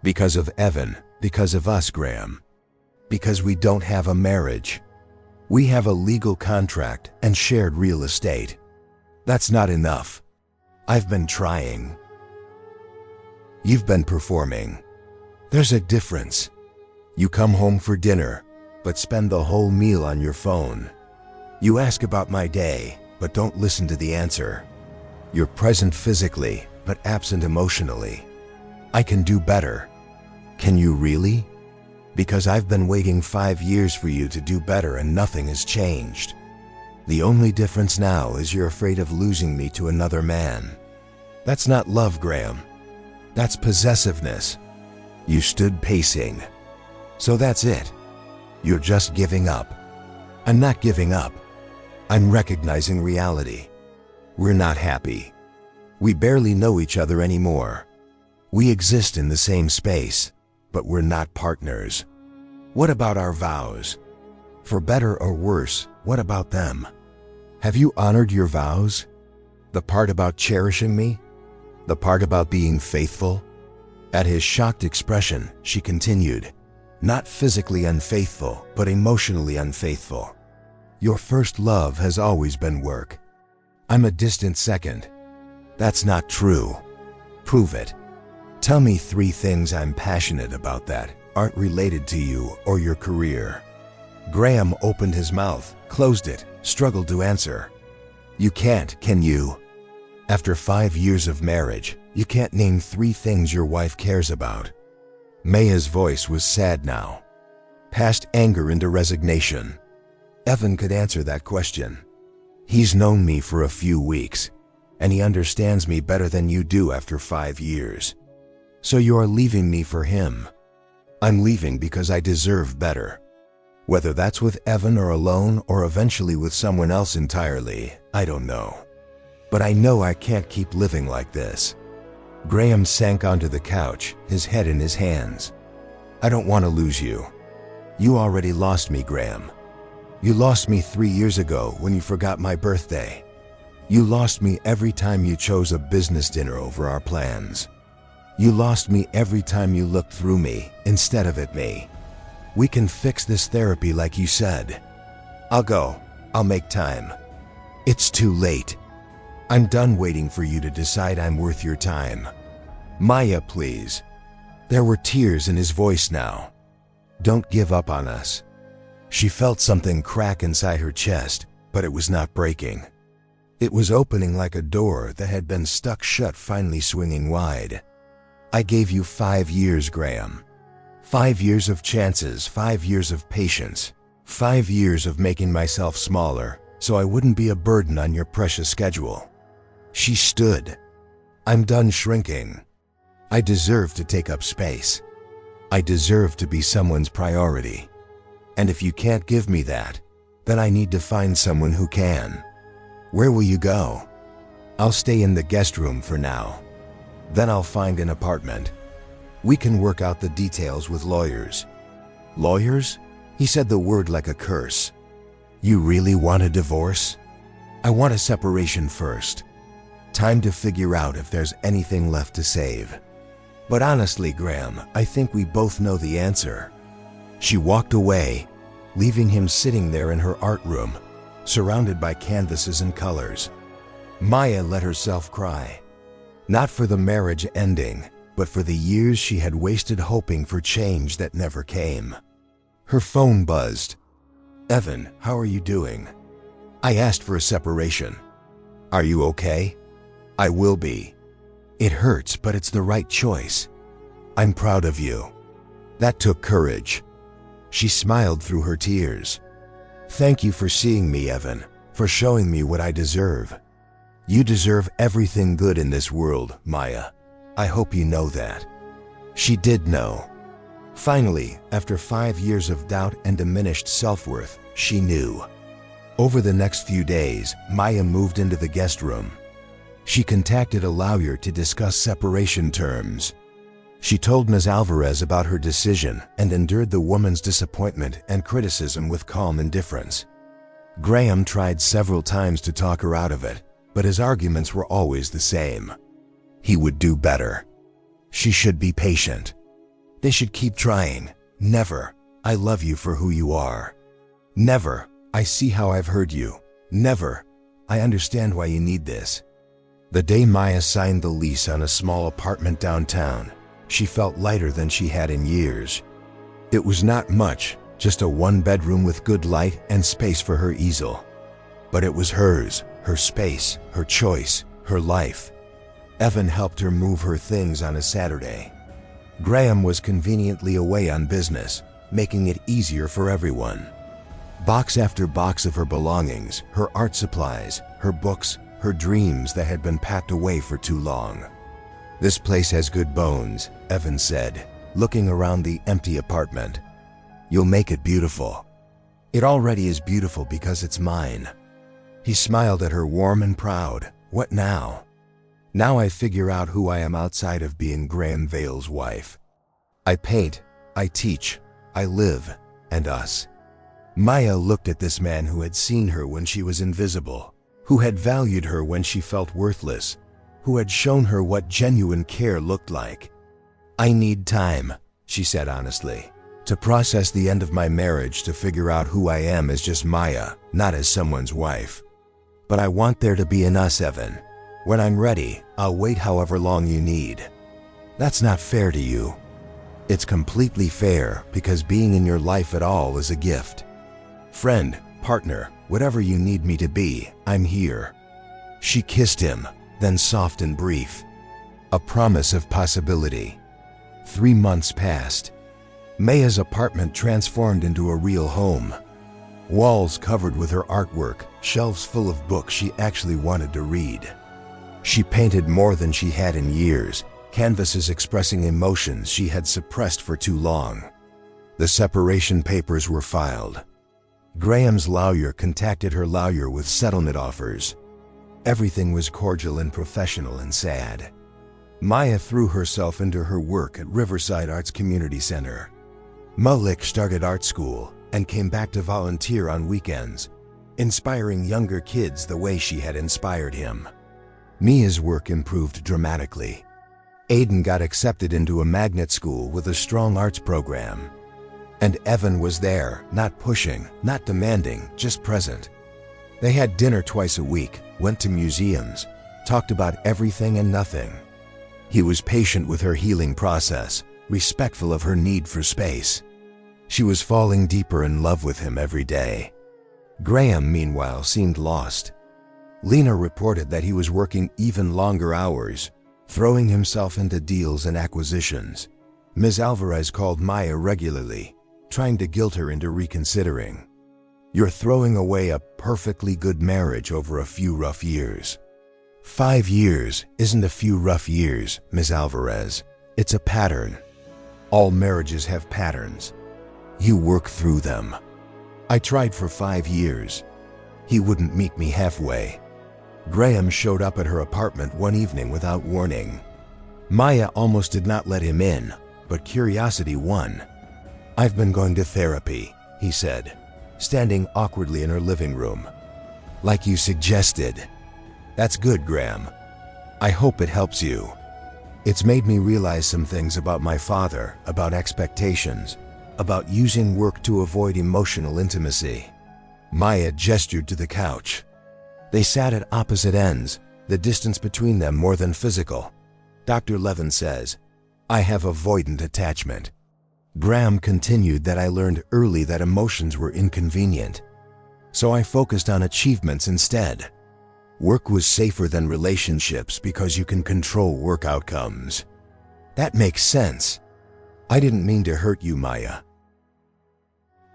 Because of Evan, because of us, Graham. Because we don't have a marriage. We have a legal contract and shared real estate. That's not enough. I've been trying. You've been performing. There's a difference. You come home for dinner, but spend the whole meal on your phone. You ask about my day, but don't listen to the answer. You're present physically, but absent emotionally. I can do better. Can you really? Because I've been waiting 5 years for you to do better and nothing has changed. The only difference now is you're afraid of losing me to another man. That's not love, Graham. That's possessiveness. You stood pacing. So that's it. You're just giving up. I'm not giving up. I'm recognizing reality. We're not happy. We barely know each other anymore. We exist in the same space, but we're not partners. What about our vows? For better or worse, what about them? Have you honored your vows? The part about cherishing me? The part about being faithful? At his shocked expression, she continued, not physically unfaithful, but emotionally unfaithful. Your first love has always been work. I'm a distant second. That's not true. Prove it. Tell me 3 things I'm passionate about that aren't related to you or your career. Graham opened his mouth, closed it, struggled to answer. You can't, can you? After 5 years of marriage, you can't name 3 things your wife cares about. Maya's voice was sad now, past anger into resignation. Evan could answer that question. He's known me for a few weeks, and he understands me better than you do after 5 years. So you're leaving me for him. I'm leaving because I deserve better. Whether that's with Evan or alone or eventually with someone else entirely, I don't know. But I know I can't keep living like this. Graham sank onto the couch, his head in his hands. I don't want to lose you. You already lost me, Graham. You lost me 3 years ago when you forgot my birthday. You lost me every time you chose a business dinner over our plans. You lost me every time you looked through me instead of at me. We can fix this therapy like you said. I'll go. I'll make time. It's too late. I'm done waiting for you to decide I'm worth your time. Maya, please. There were tears in his voice now. Don't give up on us. She felt something crack inside her chest, but it was not breaking. It was opening like a door that had been stuck shut, finally swinging wide. I gave you 5 years, Graham. 5 years of chances, 5 years of patience, 5 years of making myself smaller so I wouldn't be a burden on your precious schedule. She stood. I'm done shrinking. I deserve to take up space. I deserve to be someone's priority. And if you can't give me that, then I need to find someone who can. Where will you go? I'll stay in the guest room for now. Then I'll find an apartment. We can work out the details with lawyers. Lawyers? He said the word like a curse. You really want a divorce? I want a separation first. Time to figure out if there's anything left to save. But honestly, Graham, I think we both know the answer. She walked away, leaving him sitting there in her art room, surrounded by canvases and colors. Maya let herself cry. Not for the marriage ending, but for the years she had wasted hoping for change that never came. Her phone buzzed. Evan, how are you doing? I asked for a separation. Are you okay? I will be. It hurts, but it's the right choice. I'm proud of you. That took courage. She smiled through her tears. Thank you for seeing me, Evan, for showing me what I deserve. You deserve everything good in this world, Maya. I hope you know that. She did know. Finally, after 5 years of doubt and diminished self-worth, she knew. Over the next few days, Maya moved into the guest room. She contacted a lawyer to discuss separation terms. She told Ms. Alvarez about her decision and endured the woman's disappointment and criticism with calm indifference. Graham tried several times to talk her out of it, but his arguments were always the same. He would do better. She should be patient. They should keep trying. Never, I love you for who you are. Never, I see how I've hurt you. Never, I understand why you need this. The day Maya signed the lease on a small apartment downtown, she felt lighter than she had in years. It was not much, just a 1-bedroom with good light and space for her easel. But it was hers, her space, her choice, her life. Evan helped her move her things on a Saturday. Graham was conveniently away on business, making it easier for everyone. Box after box of her belongings, her art supplies, her books, her dreams that had been packed away for too long. "This place has good bones," Evan said, looking around the empty apartment. "You'll make it beautiful." "It already is beautiful because it's mine." He smiled at her, warm and proud. "What now?" "Now I figure out who I am outside of being Graham Vale's wife. I paint, I teach, I live, and us." Maya looked at this man who had seen her when she was invisible, who had valued her when she felt worthless, who had shown her what genuine care looked like. "I need time," she said honestly, "to process the end of my marriage, to figure out who I am as just Maya, not as someone's wife. But I want there to be an us, Evan. When I'm ready, I'll wait however long you need." "That's not fair to you." "It's completely fair because being in your life at all is a gift. Friend, partner, whatever you need me to be, I'm here." She kissed him, then soft and brief. A promise of possibility. 3 months passed. Maya's apartment transformed into a real home. Walls covered with her artwork, shelves full of books she actually wanted to read. She painted more than she had in years, canvases expressing emotions she had suppressed for too long. The separation papers were filed. Graham's lawyer contacted her lawyer with settlement offers. Everything was cordial and professional and sad. Maya threw herself into her work at Riverside Arts Community Center. Malik started art school and came back to volunteer on weekends, inspiring younger kids the way she had inspired him. Mia's work improved dramatically. Aiden got accepted into a magnet school with a strong arts program. And Evan was there, not pushing, not demanding, just present. They had dinner twice a week, went to museums, talked about everything and nothing. He was patient with her healing process, respectful of her need for space. She was falling deeper in love with him every day. Graham, meanwhile, seemed lost. Lena reported that he was working even longer hours, throwing himself into deals and acquisitions. Ms. Alvarez called Maya regularly, trying to guilt her into reconsidering. "You're throwing away a perfectly good marriage over a few rough years." 5 years isn't a few rough years, Ms. Alvarez. It's a pattern. All marriages have patterns. You work through them. I tried for 5 years. He wouldn't meet me halfway. Graham showed up at her apartment one evening without warning. Maya almost did not let him in, but curiosity won. "I've been going to therapy," he said, standing awkwardly in her living room. "Like you suggested." "That's good, Graham. I hope it helps you. It's made me realize some things about my father, about expectations, about using work to avoid emotional intimacy." Maya gestured to the couch. They sat at opposite ends, the distance between them more than physical. "Dr. Levin says, I have avoidant attachment. Graham continued that I learned early that emotions were inconvenient. So I focused on achievements instead. Work was safer than relationships because you can control work outcomes." "That makes sense." "I didn't mean to hurt you, Maya.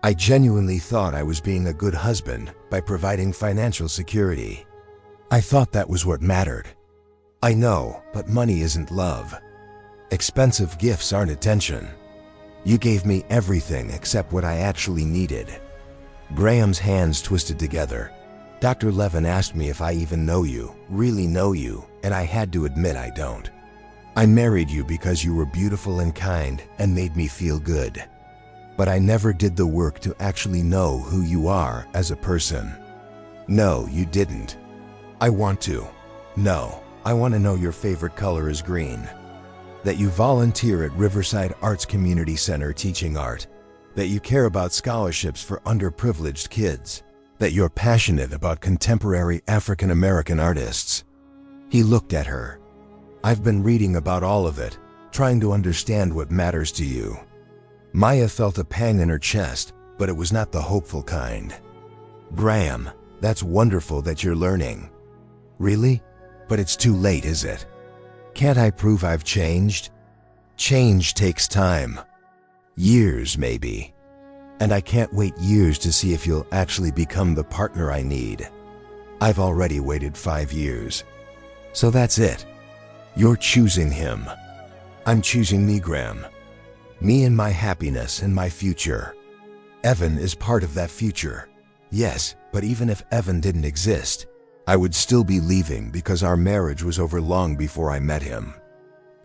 I genuinely thought I was being a good husband by providing financial security. I thought that was what mattered. I know, but money isn't love. Expensive gifts aren't attention. You gave me everything except what I actually needed." Graham's hands twisted together. "Dr. Levin asked me if I even know you, really know you, and I had to admit I don't. I married you because you were beautiful and kind and made me feel good. But I never did the work to actually know who you are as a person." "No, you didn't." "I want to. No, I want to know your favorite color is green. That you volunteer at Riverside Arts Community Center teaching art. That you care about scholarships for underprivileged kids. That you're passionate about contemporary African American artists." He looked at her. "I've been reading about all of it, trying to understand what matters to you." Maya felt a pang in her chest, but it was not the hopeful kind. "Graham, that's wonderful that you're learning." "Really? But it's too late, is it? Can't I prove I've changed?" "Change takes time. Years, maybe." And I can't wait years to see if you'll actually become the partner I need. I've already waited 5 years. So that's it. You're choosing him. I'm choosing me, Graham. Me and my happiness and my future. Evan is part of that future. Yes, but even if Evan didn't exist, I would still be leaving because our marriage was over long before I met him.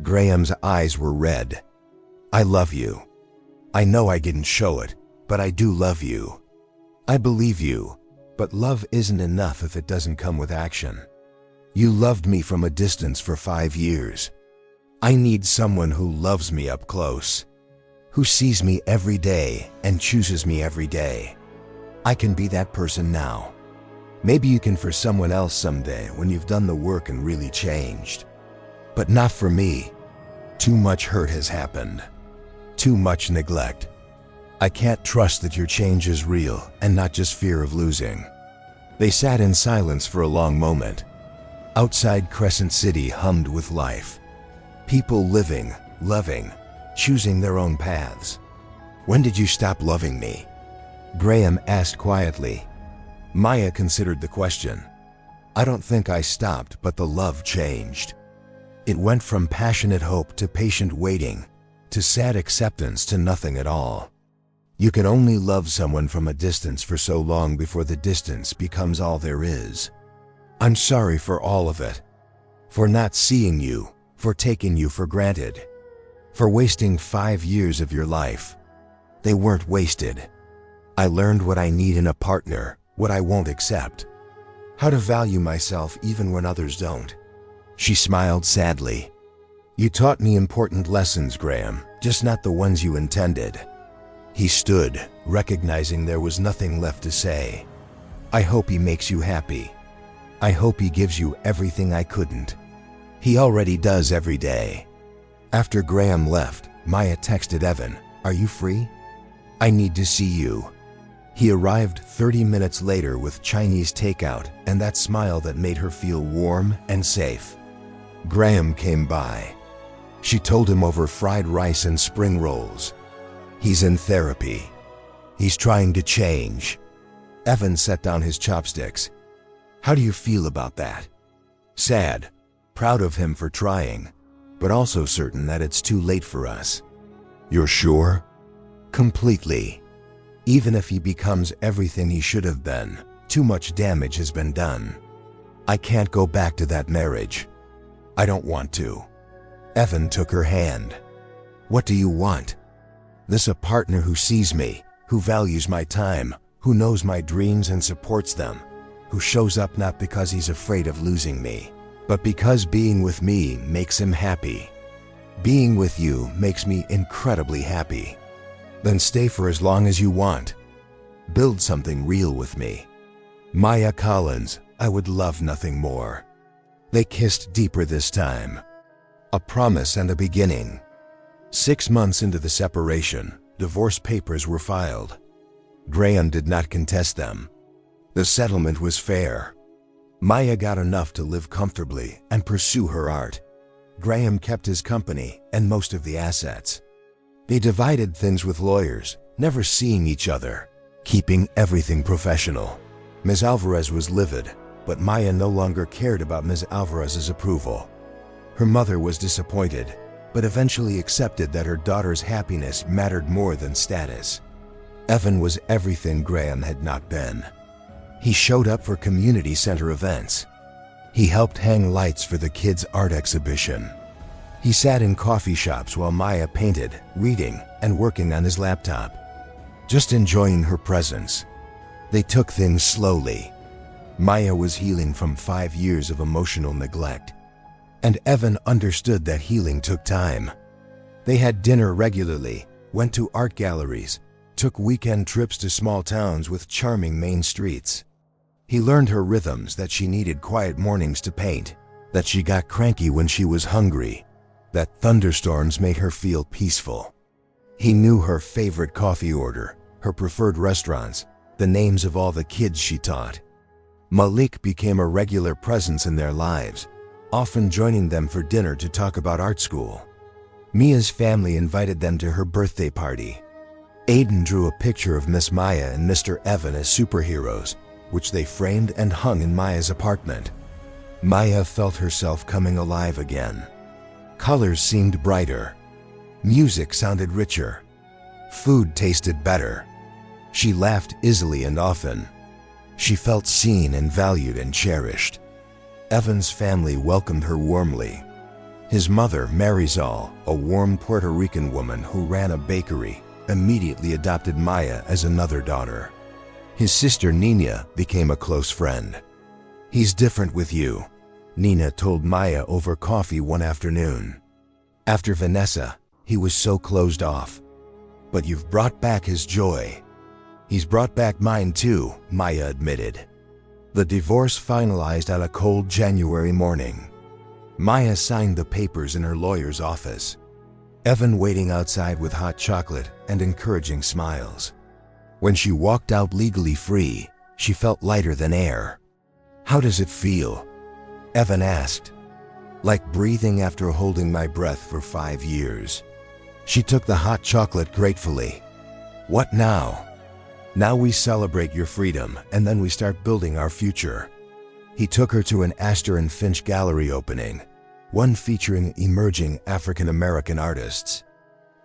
Graham's eyes were red. I love you. I know I didn't show it, but I do love you. I believe you, but love isn't enough if it doesn't come with action. You loved me from a distance for 5 years. I need someone who loves me up close, who sees me every day and chooses me every day. I can be that person now. Maybe you can for someone else someday when you've done the work and really changed. But not for me. Too much hurt has happened. Too much neglect. I can't trust that your change is real and not just fear of losing. They sat in silence for a long moment. Outside Crescent City hummed with life. People living, loving, choosing their own paths. When did you stop loving me? Graham asked quietly. Maya considered the question. I don't think I stopped, but the love changed. It went from passionate hope to patient waiting, to sad acceptance to nothing at all. You can only love someone from a distance for so long before the distance becomes all there is. I'm sorry for all of it. For not seeing you, for taking you for granted. For wasting 5 years of your life. They weren't wasted. I learned what I need in a partner, what I won't accept. How to value myself even when others don't. She smiled sadly. You taught me important lessons, Graham, just not the ones you intended. He stood, recognizing there was nothing left to say. I hope he makes you happy. I hope he gives you everything I couldn't. He already does every day. After Graham left, Maya texted Evan, Are you free? I need to see you. He arrived 30 minutes later with Chinese takeout and that smile that made her feel warm and safe. Graham came by. She told him over fried rice and spring rolls. He's in therapy. He's trying to change. Evan set down his chopsticks. How do you feel about that? Sad, proud of him for trying, but also certain that it's too late for us. You're sure? Completely. Even if he becomes everything he should have been, too much damage has been done. I can't go back to that marriage. I don't want to. Evan took her hand. What do you want? This a partner who sees me, who values my time, who knows my dreams and supports them, who shows up not because he's afraid of losing me, but because being with me makes him happy. Being with you makes me incredibly happy. Then stay for as long as you want. Build something real with me. Maya Collins, I would love nothing more. They kissed deeper this time. A promise and a beginning. 6 months into the separation, divorce papers were filed. Graham did not contest them. The settlement was fair. Maya got enough to live comfortably and pursue her art. Graham kept his company and most of the assets. They divided things with lawyers, never seeing each other, keeping everything professional. Ms. Alvarez was livid, but Maya no longer cared about Ms. Alvarez's approval. Her mother was disappointed, but eventually accepted that her daughter's happiness mattered more than status. Evan was everything Graham had not been. He showed up for community center events. He helped hang lights for the kids' art exhibition. He sat in coffee shops while Maya painted, reading, and working on his laptop, just enjoying her presence. They took things slowly. Maya was healing from 5 years of emotional neglect, and Evan understood that healing took time. They had dinner regularly, went to art galleries, took weekend trips to small towns with charming main streets. He learned her rhythms, that she needed quiet mornings to paint, that she got cranky when she was hungry, that thunderstorms made her feel peaceful. He knew her favorite coffee order, her preferred restaurants, the names of all the kids she taught. Malik became a regular presence in their lives, often joining them for dinner to talk about art school. Mia's family invited them to her birthday party. Aiden drew a picture of Miss Maya and Mr. Evan as superheroes, which they framed and hung in Maya's apartment. Maya felt herself coming alive again. Colors seemed brighter. Music sounded richer. Food tasted better. She laughed easily and often. She felt seen and valued and cherished. Evan's family welcomed her warmly. His mother, Marisol, a warm Puerto Rican woman who ran a bakery, immediately adopted Maya as another daughter. His sister Nina became a close friend. "He's different with you," Nina told Maya over coffee one afternoon. "After Vanessa, he was so closed off. But you've brought back his joy." "He's brought back mine too," Maya admitted. The divorce finalized on a cold January morning. Maya signed the papers in her lawyer's office. Evan waiting outside with hot chocolate and encouraging smiles. When she walked out legally free, she felt lighter than air. "How does it feel?" Evan asked. "Like breathing after holding my breath for 5 years." She took the hot chocolate gratefully. "What now?" "Now we celebrate your freedom, and then we start building our future." He took her to an Astor and Finch gallery opening, one featuring emerging African American artists.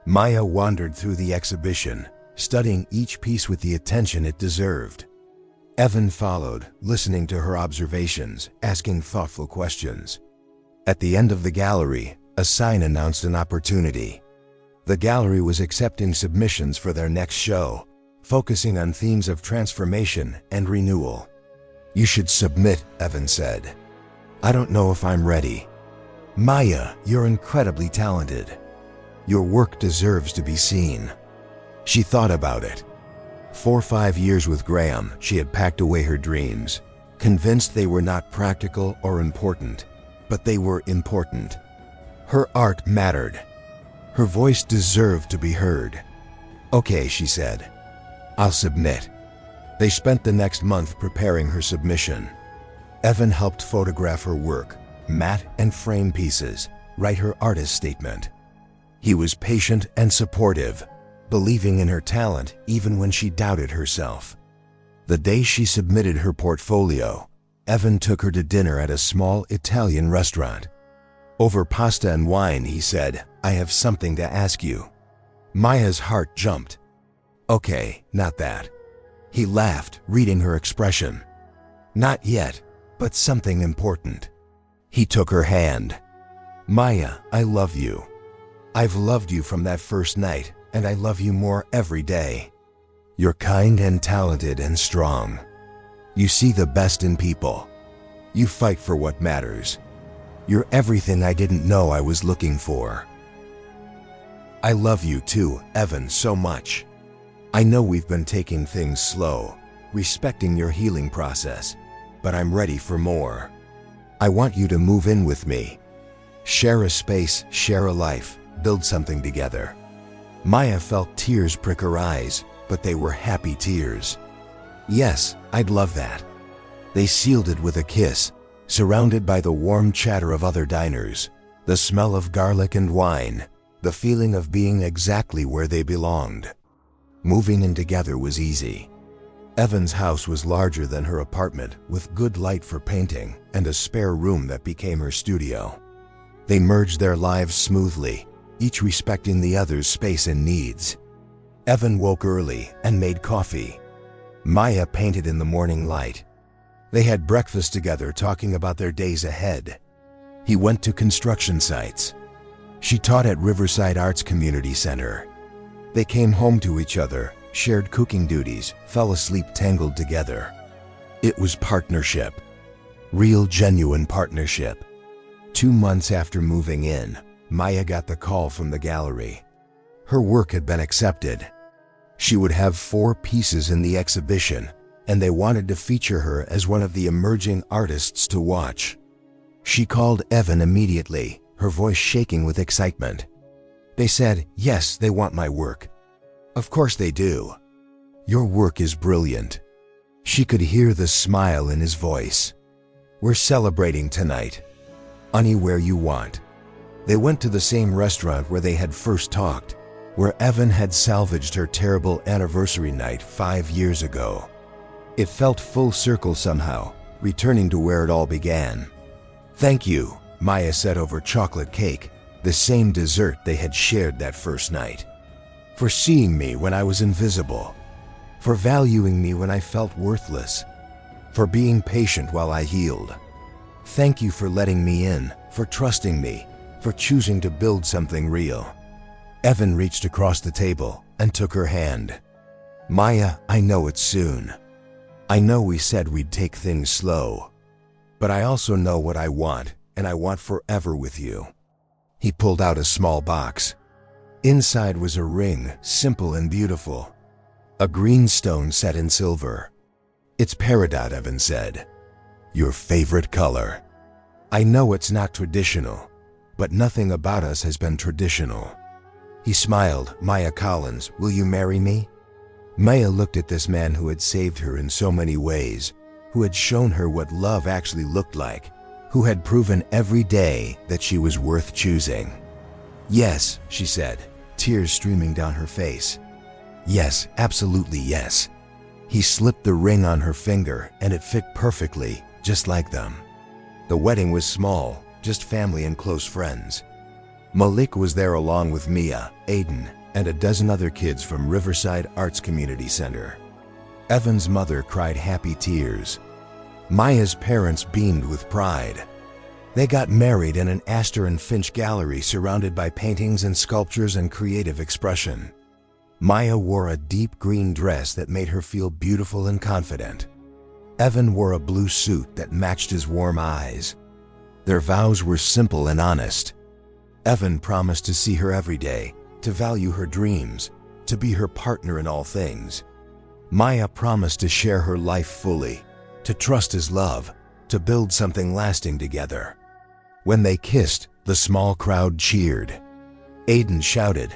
Maya wandered through the exhibition, studying each piece with the attention it deserved. Evan followed, listening to her observations, asking thoughtful questions. At the end of the gallery, a sign announced an opportunity. The gallery was accepting submissions for their next show, focusing on themes of transformation and renewal. "You should submit," Evan said. "I don't know if I'm ready." "Maya, you're incredibly talented. Your work deserves to be seen." She thought about it. For 5 years with Graham, she had packed away her dreams, convinced they were not practical or important, but they were important. Her art mattered. Her voice deserved to be heard. "Okay," she said. "I'll submit." They spent the next month preparing her submission. Evan helped photograph her work, matte and frame pieces, write her artist statement. He was patient and supportive, believing in her talent even when she doubted herself. The day she submitted her portfolio, Evan took her to dinner at a small Italian restaurant. Over pasta and wine, he said, "I have something to ask you." Maya's heart jumped. "Okay, not that." He laughed, reading her expression. "Not yet, but something important." He took her hand. "Maya, I love you. I've loved you from that first night, and I love you more every day. You're kind and talented and strong. You see the best in people. You fight for what matters. You're everything I didn't know I was looking for." "I love you too, Evan, so much. I know we've been taking things slow, respecting your healing process, but I'm ready for more. I want you to move in with me. Share a space, share a life, build something together." Maya felt tears prick her eyes, but they were happy tears. "Yes, I'd love that." They sealed it with a kiss, surrounded by the warm chatter of other diners, the smell of garlic and wine, the feeling of being exactly where they belonged. Moving in together was easy. Evan's house was larger than her apartment, with good light for painting and a spare room that became her studio. They merged their lives smoothly, each respecting the other's space and needs. Evan woke early and made coffee. Maya painted in the morning light. They had breakfast together, talking about their days ahead. He went to construction sites. She taught at Riverside Arts Community Center. They came home to each other, shared cooking duties, fell asleep tangled together. It was partnership. Real, genuine partnership. 2 months after moving in, Maya got the call from the gallery. Her work had been accepted. She would have 4 pieces in the exhibition, and they wanted to feature her as one of the emerging artists to watch. She called Evan immediately, her voice shaking with excitement. They said, "Yes, they want my work." "Of course they do. Your work is brilliant." She could hear the smile in his voice. "We're celebrating tonight. Anywhere you want." They went to the same restaurant where they had first talked. where Evan had salvaged her terrible anniversary night 5 years ago. It felt full circle somehow, returning to where it all began. "Thank you," Maya said over chocolate cake, the same dessert they had shared that first night. "For seeing me when I was invisible. For valuing me when I felt worthless. For being patient while I healed. Thank you for letting me in, for trusting me, for choosing to build something real." Evan reached across the table and took her hand. "Maya, I know it's soon. I know we said we'd take things slow. But I also know what I want, and I want forever with you." He pulled out a small box. Inside was a ring, simple and beautiful. A green stone set in silver. "It's peridot," Evan said. "Your favorite color. I know it's not traditional, but nothing about us has been traditional." He smiled. "Maya Collins, will you marry me?" Maya looked at this man who had saved her in so many ways, who had shown her what love actually looked like, who had proven every day that she was worth choosing. "Yes," she said, tears streaming down her face. "Yes, absolutely yes." He slipped the ring on her finger and it fit perfectly, just like them. The wedding was small, just family and close friends. Malik was there along with Mia, Aiden, and a dozen other kids from Riverside Arts Community Center. Evan's mother cried happy tears. Maya's parents beamed with pride. They got married in an Astor and Finch gallery surrounded by paintings and sculptures and creative expression. Maya wore a deep green dress that made her feel beautiful and confident. Evan wore a blue suit that matched his warm eyes. Their vows were simple and honest. Evan promised to see her every day, to value her dreams, to be her partner in all things. Maya promised to share her life fully, to trust his love, to build something lasting together. When they kissed, the small crowd cheered. Aiden shouted,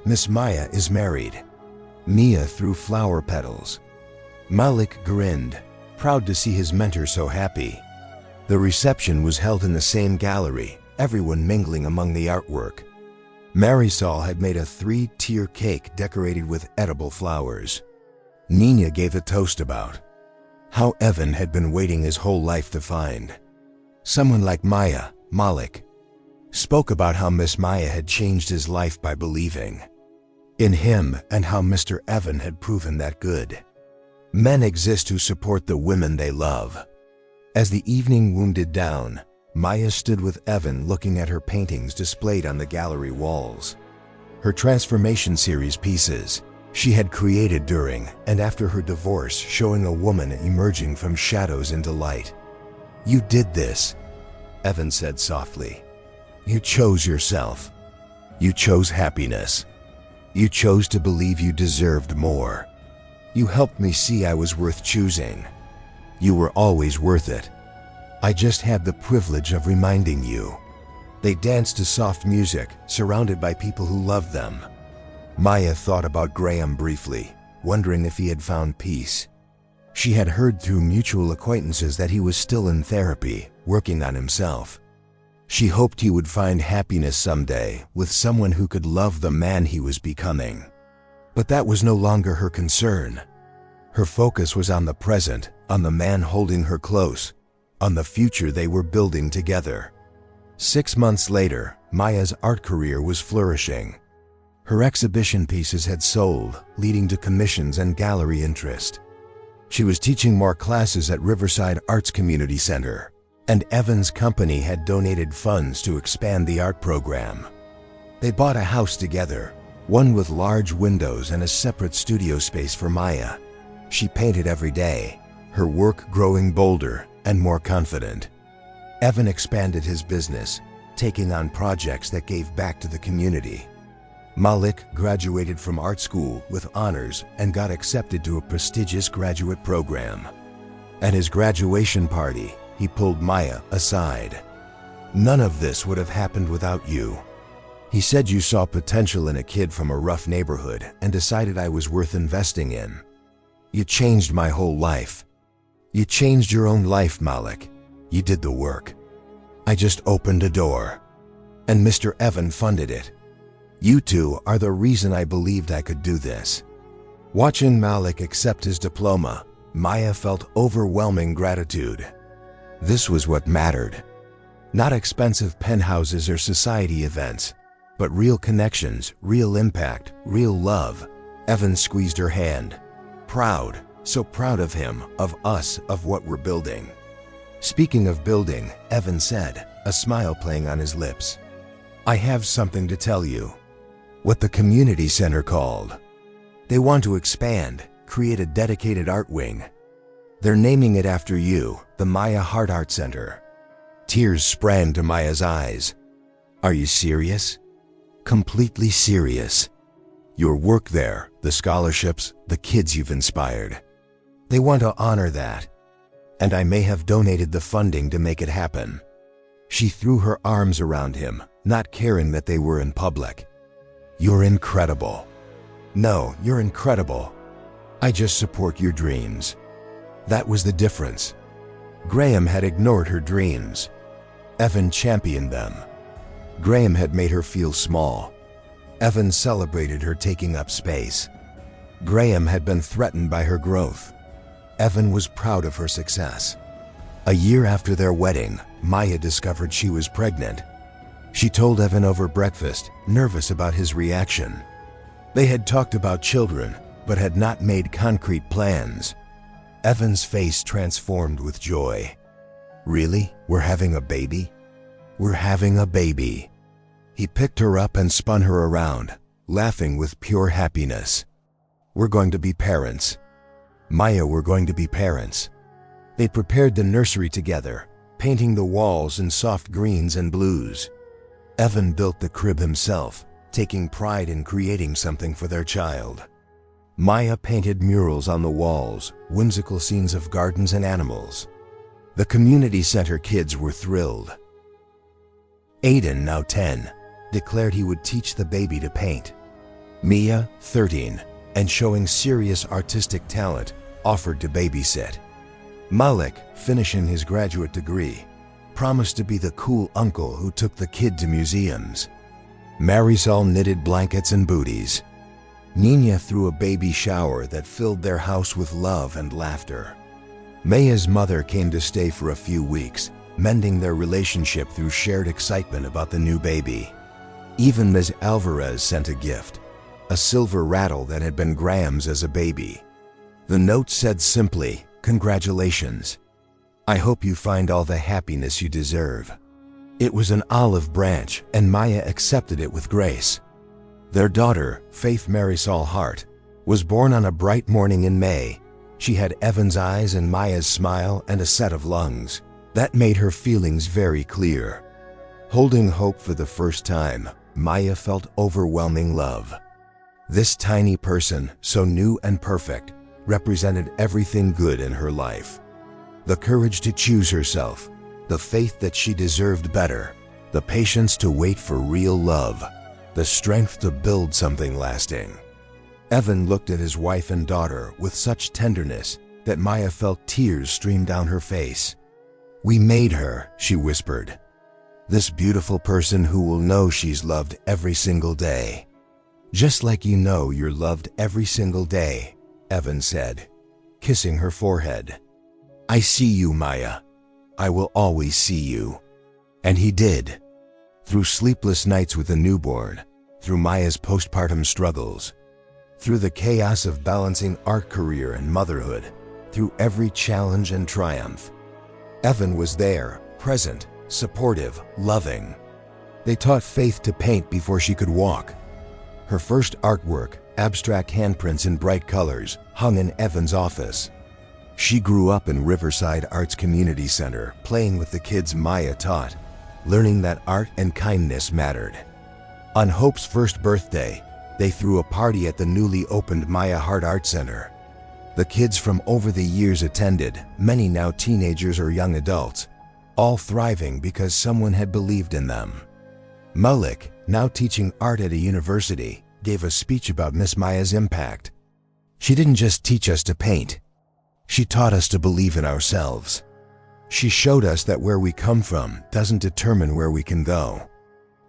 "Miss Maya is married." Mia threw flower petals. Malik grinned, proud to see his mentor so happy. The reception was held in the same gallery, everyone mingling among the artwork. Marisol had made a 3-tier cake decorated with edible flowers. Nina gave a toast about how Evan had been waiting his whole life to find someone like Maya. Malik spoke about how Miss Maya had changed his life by believing in him and how Mr. Evan had proven that good. Men exist who support the women they love. As the evening wound down, Maya stood with Evan looking at her paintings displayed on the gallery walls. Her transformation series pieces she had created during and after her divorce, showing a woman emerging from shadows into light. "You did this," Evan said softly. "You chose yourself. You chose happiness. You chose to believe you deserved more. You helped me see I was worth choosing. You were always worth it. I just had the privilege of reminding you." They danced to soft music, surrounded by people who loved them. Maya thought about Graham briefly, wondering if he had found peace. She had heard through mutual acquaintances that he was still in therapy, working on himself. She hoped he would find happiness someday with someone who could love the man he was becoming. But that was no longer her concern. Her focus was on the present, on the man holding her close, on the future they were building together. 6 months later, Maya's art career was flourishing. Her exhibition pieces had sold, leading to commissions and gallery interest. She was teaching more classes at Riverside Arts Community Center, and Evan's company had donated funds to expand the art program. They bought a house together, one with large windows and a separate studio space for Maya. She painted every day, her work growing bolder and more confident. Evan expanded his business, taking on projects that gave back to the community. Malik graduated from art school with honors and got accepted to a prestigious graduate program. At his graduation party, he pulled Maya aside. "None of this would have happened without you. He said you saw potential in a kid from a rough neighborhood and decided I was worth investing in. You changed my whole life. You changed your own life, Malik. You did the work. I just opened a door. And Mr. Evan funded it. You two are the reason I believed I could do this." Watching Malik accept his diploma, Maya felt overwhelming gratitude. This was what mattered. Not expensive penthouses or society events, but real connections, real impact, real love. Evan squeezed her hand. Proud, so proud of him, of us, of what we're building. Speaking of building, Evan said, a smile playing on his lips, "I have something to tell you." What the community center called. They want to expand, create a dedicated art wing. They're naming it after you, the Maya Heart Art Center. Tears sprang to Maya's eyes. "Are you serious?" "Completely serious. Your work there, the scholarships, the kids you've inspired. They want to honor that. And I may have donated the funding to make it happen." She threw her arms around him, not caring that they were in public. "You're incredible." "No, you're incredible. I just support your dreams." That was the difference. Graham had ignored her dreams. Evan championed them. Graham had made her feel small. Evan celebrated her taking up space. Graham had been threatened by her growth. Evan was proud of her success. A year after their wedding, Maya discovered she was pregnant. She told Evan over breakfast, nervous about his reaction. They had talked about children, but had not made concrete plans. Evan's face transformed with joy. "Really? We're having a baby?" "We're having a baby." He picked her up and spun her around, laughing with pure happiness. "We're going to be parents. Maya, we're going to be parents." They prepared the nursery together, painting the walls in soft greens and blues. Evan built the crib himself, taking pride in creating something for their child. Maya painted murals on the walls, whimsical scenes of gardens and animals. The community center kids were thrilled. Aiden, now 10, declared he would teach the baby to paint. Mia, 13, and showing serious artistic talent, offered to babysit. Malik, finishing his graduate degree, promised to be the cool uncle who took the kid to museums. Marisol knitted blankets and booties. Nina threw a baby shower that filled their house with love and laughter. Maya's mother came to stay for a few weeks, mending their relationship through shared excitement about the new baby. Even Ms. Alvarez sent a gift, a silver rattle that had been Graham's as a baby. The note said simply, "Congratulations. I hope you find all the happiness you deserve." It was an olive branch, and Maya accepted it with grace. Their daughter, Faith Marisol Hart, was born on a bright morning in May. She had Evan's eyes and Maya's smile and a set of lungs. That made her feelings very clear. Holding hope for the first time, Maya felt overwhelming love. This tiny person, so new and perfect, represented everything good in her life. The courage to choose herself, the faith that she deserved better, the patience to wait for real love, the strength to build something lasting. Evan looked at his wife and daughter with such tenderness that Maya felt tears stream down her face. "We made her," she whispered. "This beautiful person who will know she's loved every single day." "Just like you know you're loved every single day," Evan said, kissing her forehead. "I see you, Maya. I will always see you." And he did. Through sleepless nights with a newborn, through Maya's postpartum struggles, through the chaos of balancing art career and motherhood, through every challenge and triumph, Evan was there, present, supportive, loving. They taught Faith to paint before she could walk. Her first artwork, abstract handprints in bright colors, hung in Evan's office. She grew up in Riverside Arts Community Center, playing with the kids Maya taught, learning that art and kindness mattered. On Hope's first birthday, they threw a party at the newly opened Maya Heart Art Center. The kids from over the years attended, many now teenagers or young adults, all thriving because someone had believed in them. Malik, now teaching art at a university, gave a speech about Miss Maya's impact. She didn't just teach us to paint. She taught us to believe in ourselves. She showed us that where we come from doesn't determine where we can go.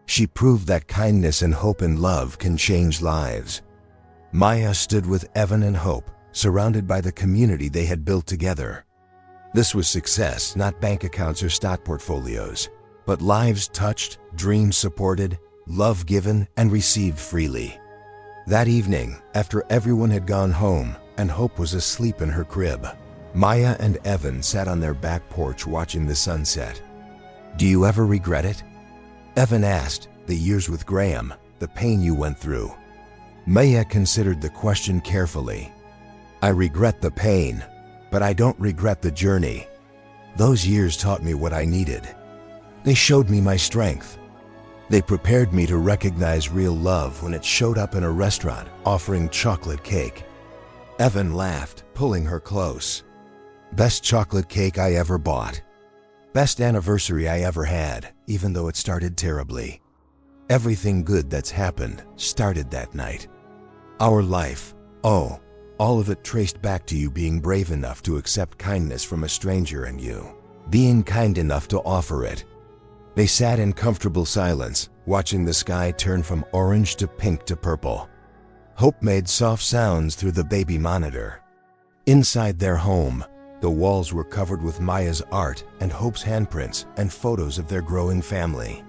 She proved that kindness and hope and love can change lives. Maya stood with Evan and Hope, surrounded by the community they had built together. This was success, not bank accounts or stock portfolios, but lives touched, dreams supported, love given and received freely. That evening, after everyone had gone home and Hope was asleep in her crib, Maya and Evan sat on their back porch watching the sunset. "Do you ever regret it?" Evan asked. "The years with Graham, the pain you went through." Maya considered the question carefully. "I regret the pain, but I don't regret the journey. Those years taught me what I needed. They showed me my strength. They prepared me to recognize real love when it showed up in a restaurant offering chocolate cake." Evan laughed, pulling her close. "Best chocolate cake I ever bought. Best anniversary I ever had, even though it started terribly. Everything good that's happened started that night. Our life, all of it traced back to you being brave enough to accept kindness from a stranger and you being kind enough to offer it." They sat in comfortable silence, watching the sky turn from orange to pink to purple. Hope made soft sounds through the baby monitor. Inside their home, the walls were covered with Maya's art and Hope's handprints and photos of their growing family.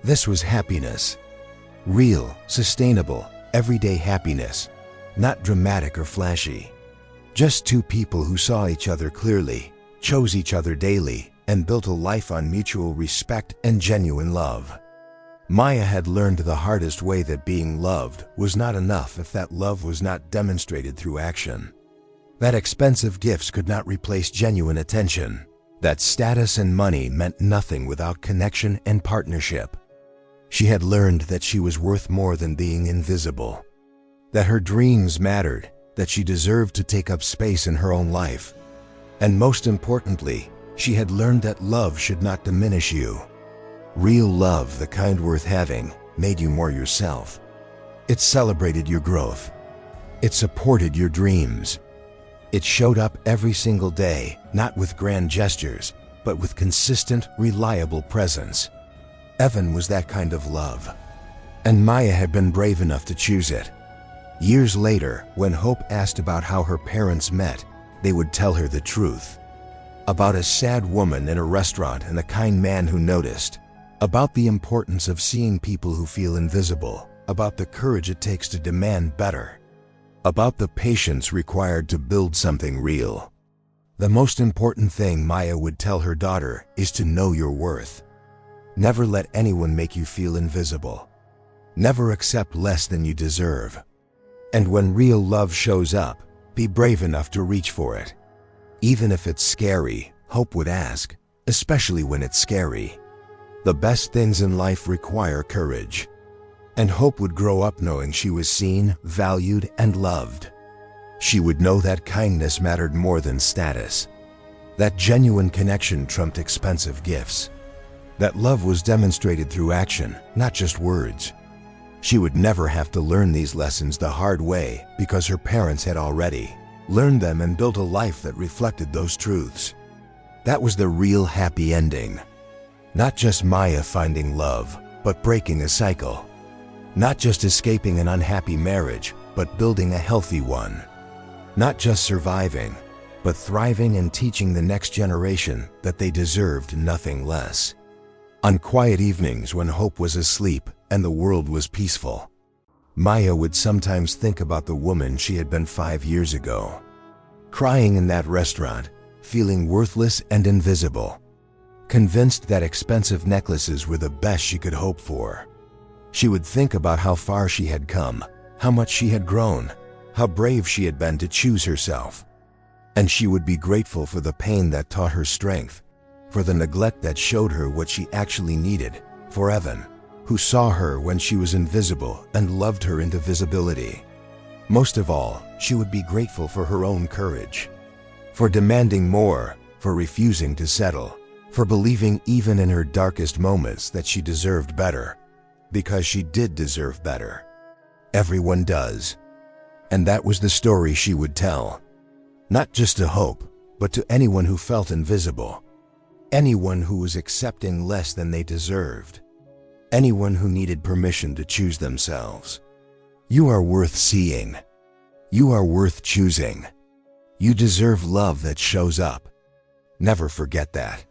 This was happiness. Real, sustainable, everyday happiness. Not dramatic or flashy. Just two people who saw each other clearly, chose each other daily, and built a life on mutual respect and genuine love. Maya had learned the hardest way that being loved was not enough if that love was not demonstrated through action. That expensive gifts could not replace genuine attention. That status and money meant nothing without connection and partnership. She had learned that she was worth more than being invisible. That her dreams mattered, that she deserved to take up space in her own life. And most importantly, she had learned that love should not diminish you. Real love, the kind worth having, made you more yourself. It celebrated your growth. It supported your dreams. It showed up every single day, not with grand gestures, but with consistent, reliable presence. Evan was that kind of love. And Maya had been brave enough to choose it. Years later, when Hope asked about how her parents met, they would tell her the truth. About a sad woman in a restaurant and a kind man who noticed. About the importance of seeing people who feel invisible. About the courage it takes to demand better. About the patience required to build something real. The most important thing Maya would tell her daughter is to know your worth. Never let anyone make you feel invisible. Never accept less than you deserve. And when real love shows up, be brave enough to reach for it. Even if it's scary, Hope would ask, especially when it's scary. The best things in life require courage. And Hope would grow up knowing she was seen, valued, and loved. She would know that kindness mattered more than status. That genuine connection trumped expensive gifts. That love was demonstrated through action, not just words. She would never have to learn these lessons the hard way because her parents had already learned them and built a life that reflected those truths. That was the real happy ending. Not just Maya finding love, but breaking a cycle. Not just escaping an unhappy marriage, but building a healthy one. Not just surviving, but thriving and teaching the next generation that they deserved nothing less. On quiet evenings when Hope was asleep and the world was peaceful, Maya would sometimes think about the woman she had been 5 years ago. Crying in that restaurant, feeling worthless and invisible. Convinced that expensive necklaces were the best she could hope for. She would think about how far she had come, how much she had grown, how brave she had been to choose herself. And she would be grateful for the pain that taught her strength, for the neglect that showed her what she actually needed, for Evan, who saw her when she was invisible and loved her into visibility. Most of all, she would be grateful for her own courage, for demanding more, for refusing to settle, for believing even in her darkest moments that she deserved better, because she did deserve better. Everyone does. And that was the story she would tell. Not just to Hope, but to anyone who felt invisible. Anyone who was accepting less than they deserved. anyone who needed permission to choose themselves. You are worth seeing. You are worth choosing. You deserve love that shows up. Never forget that.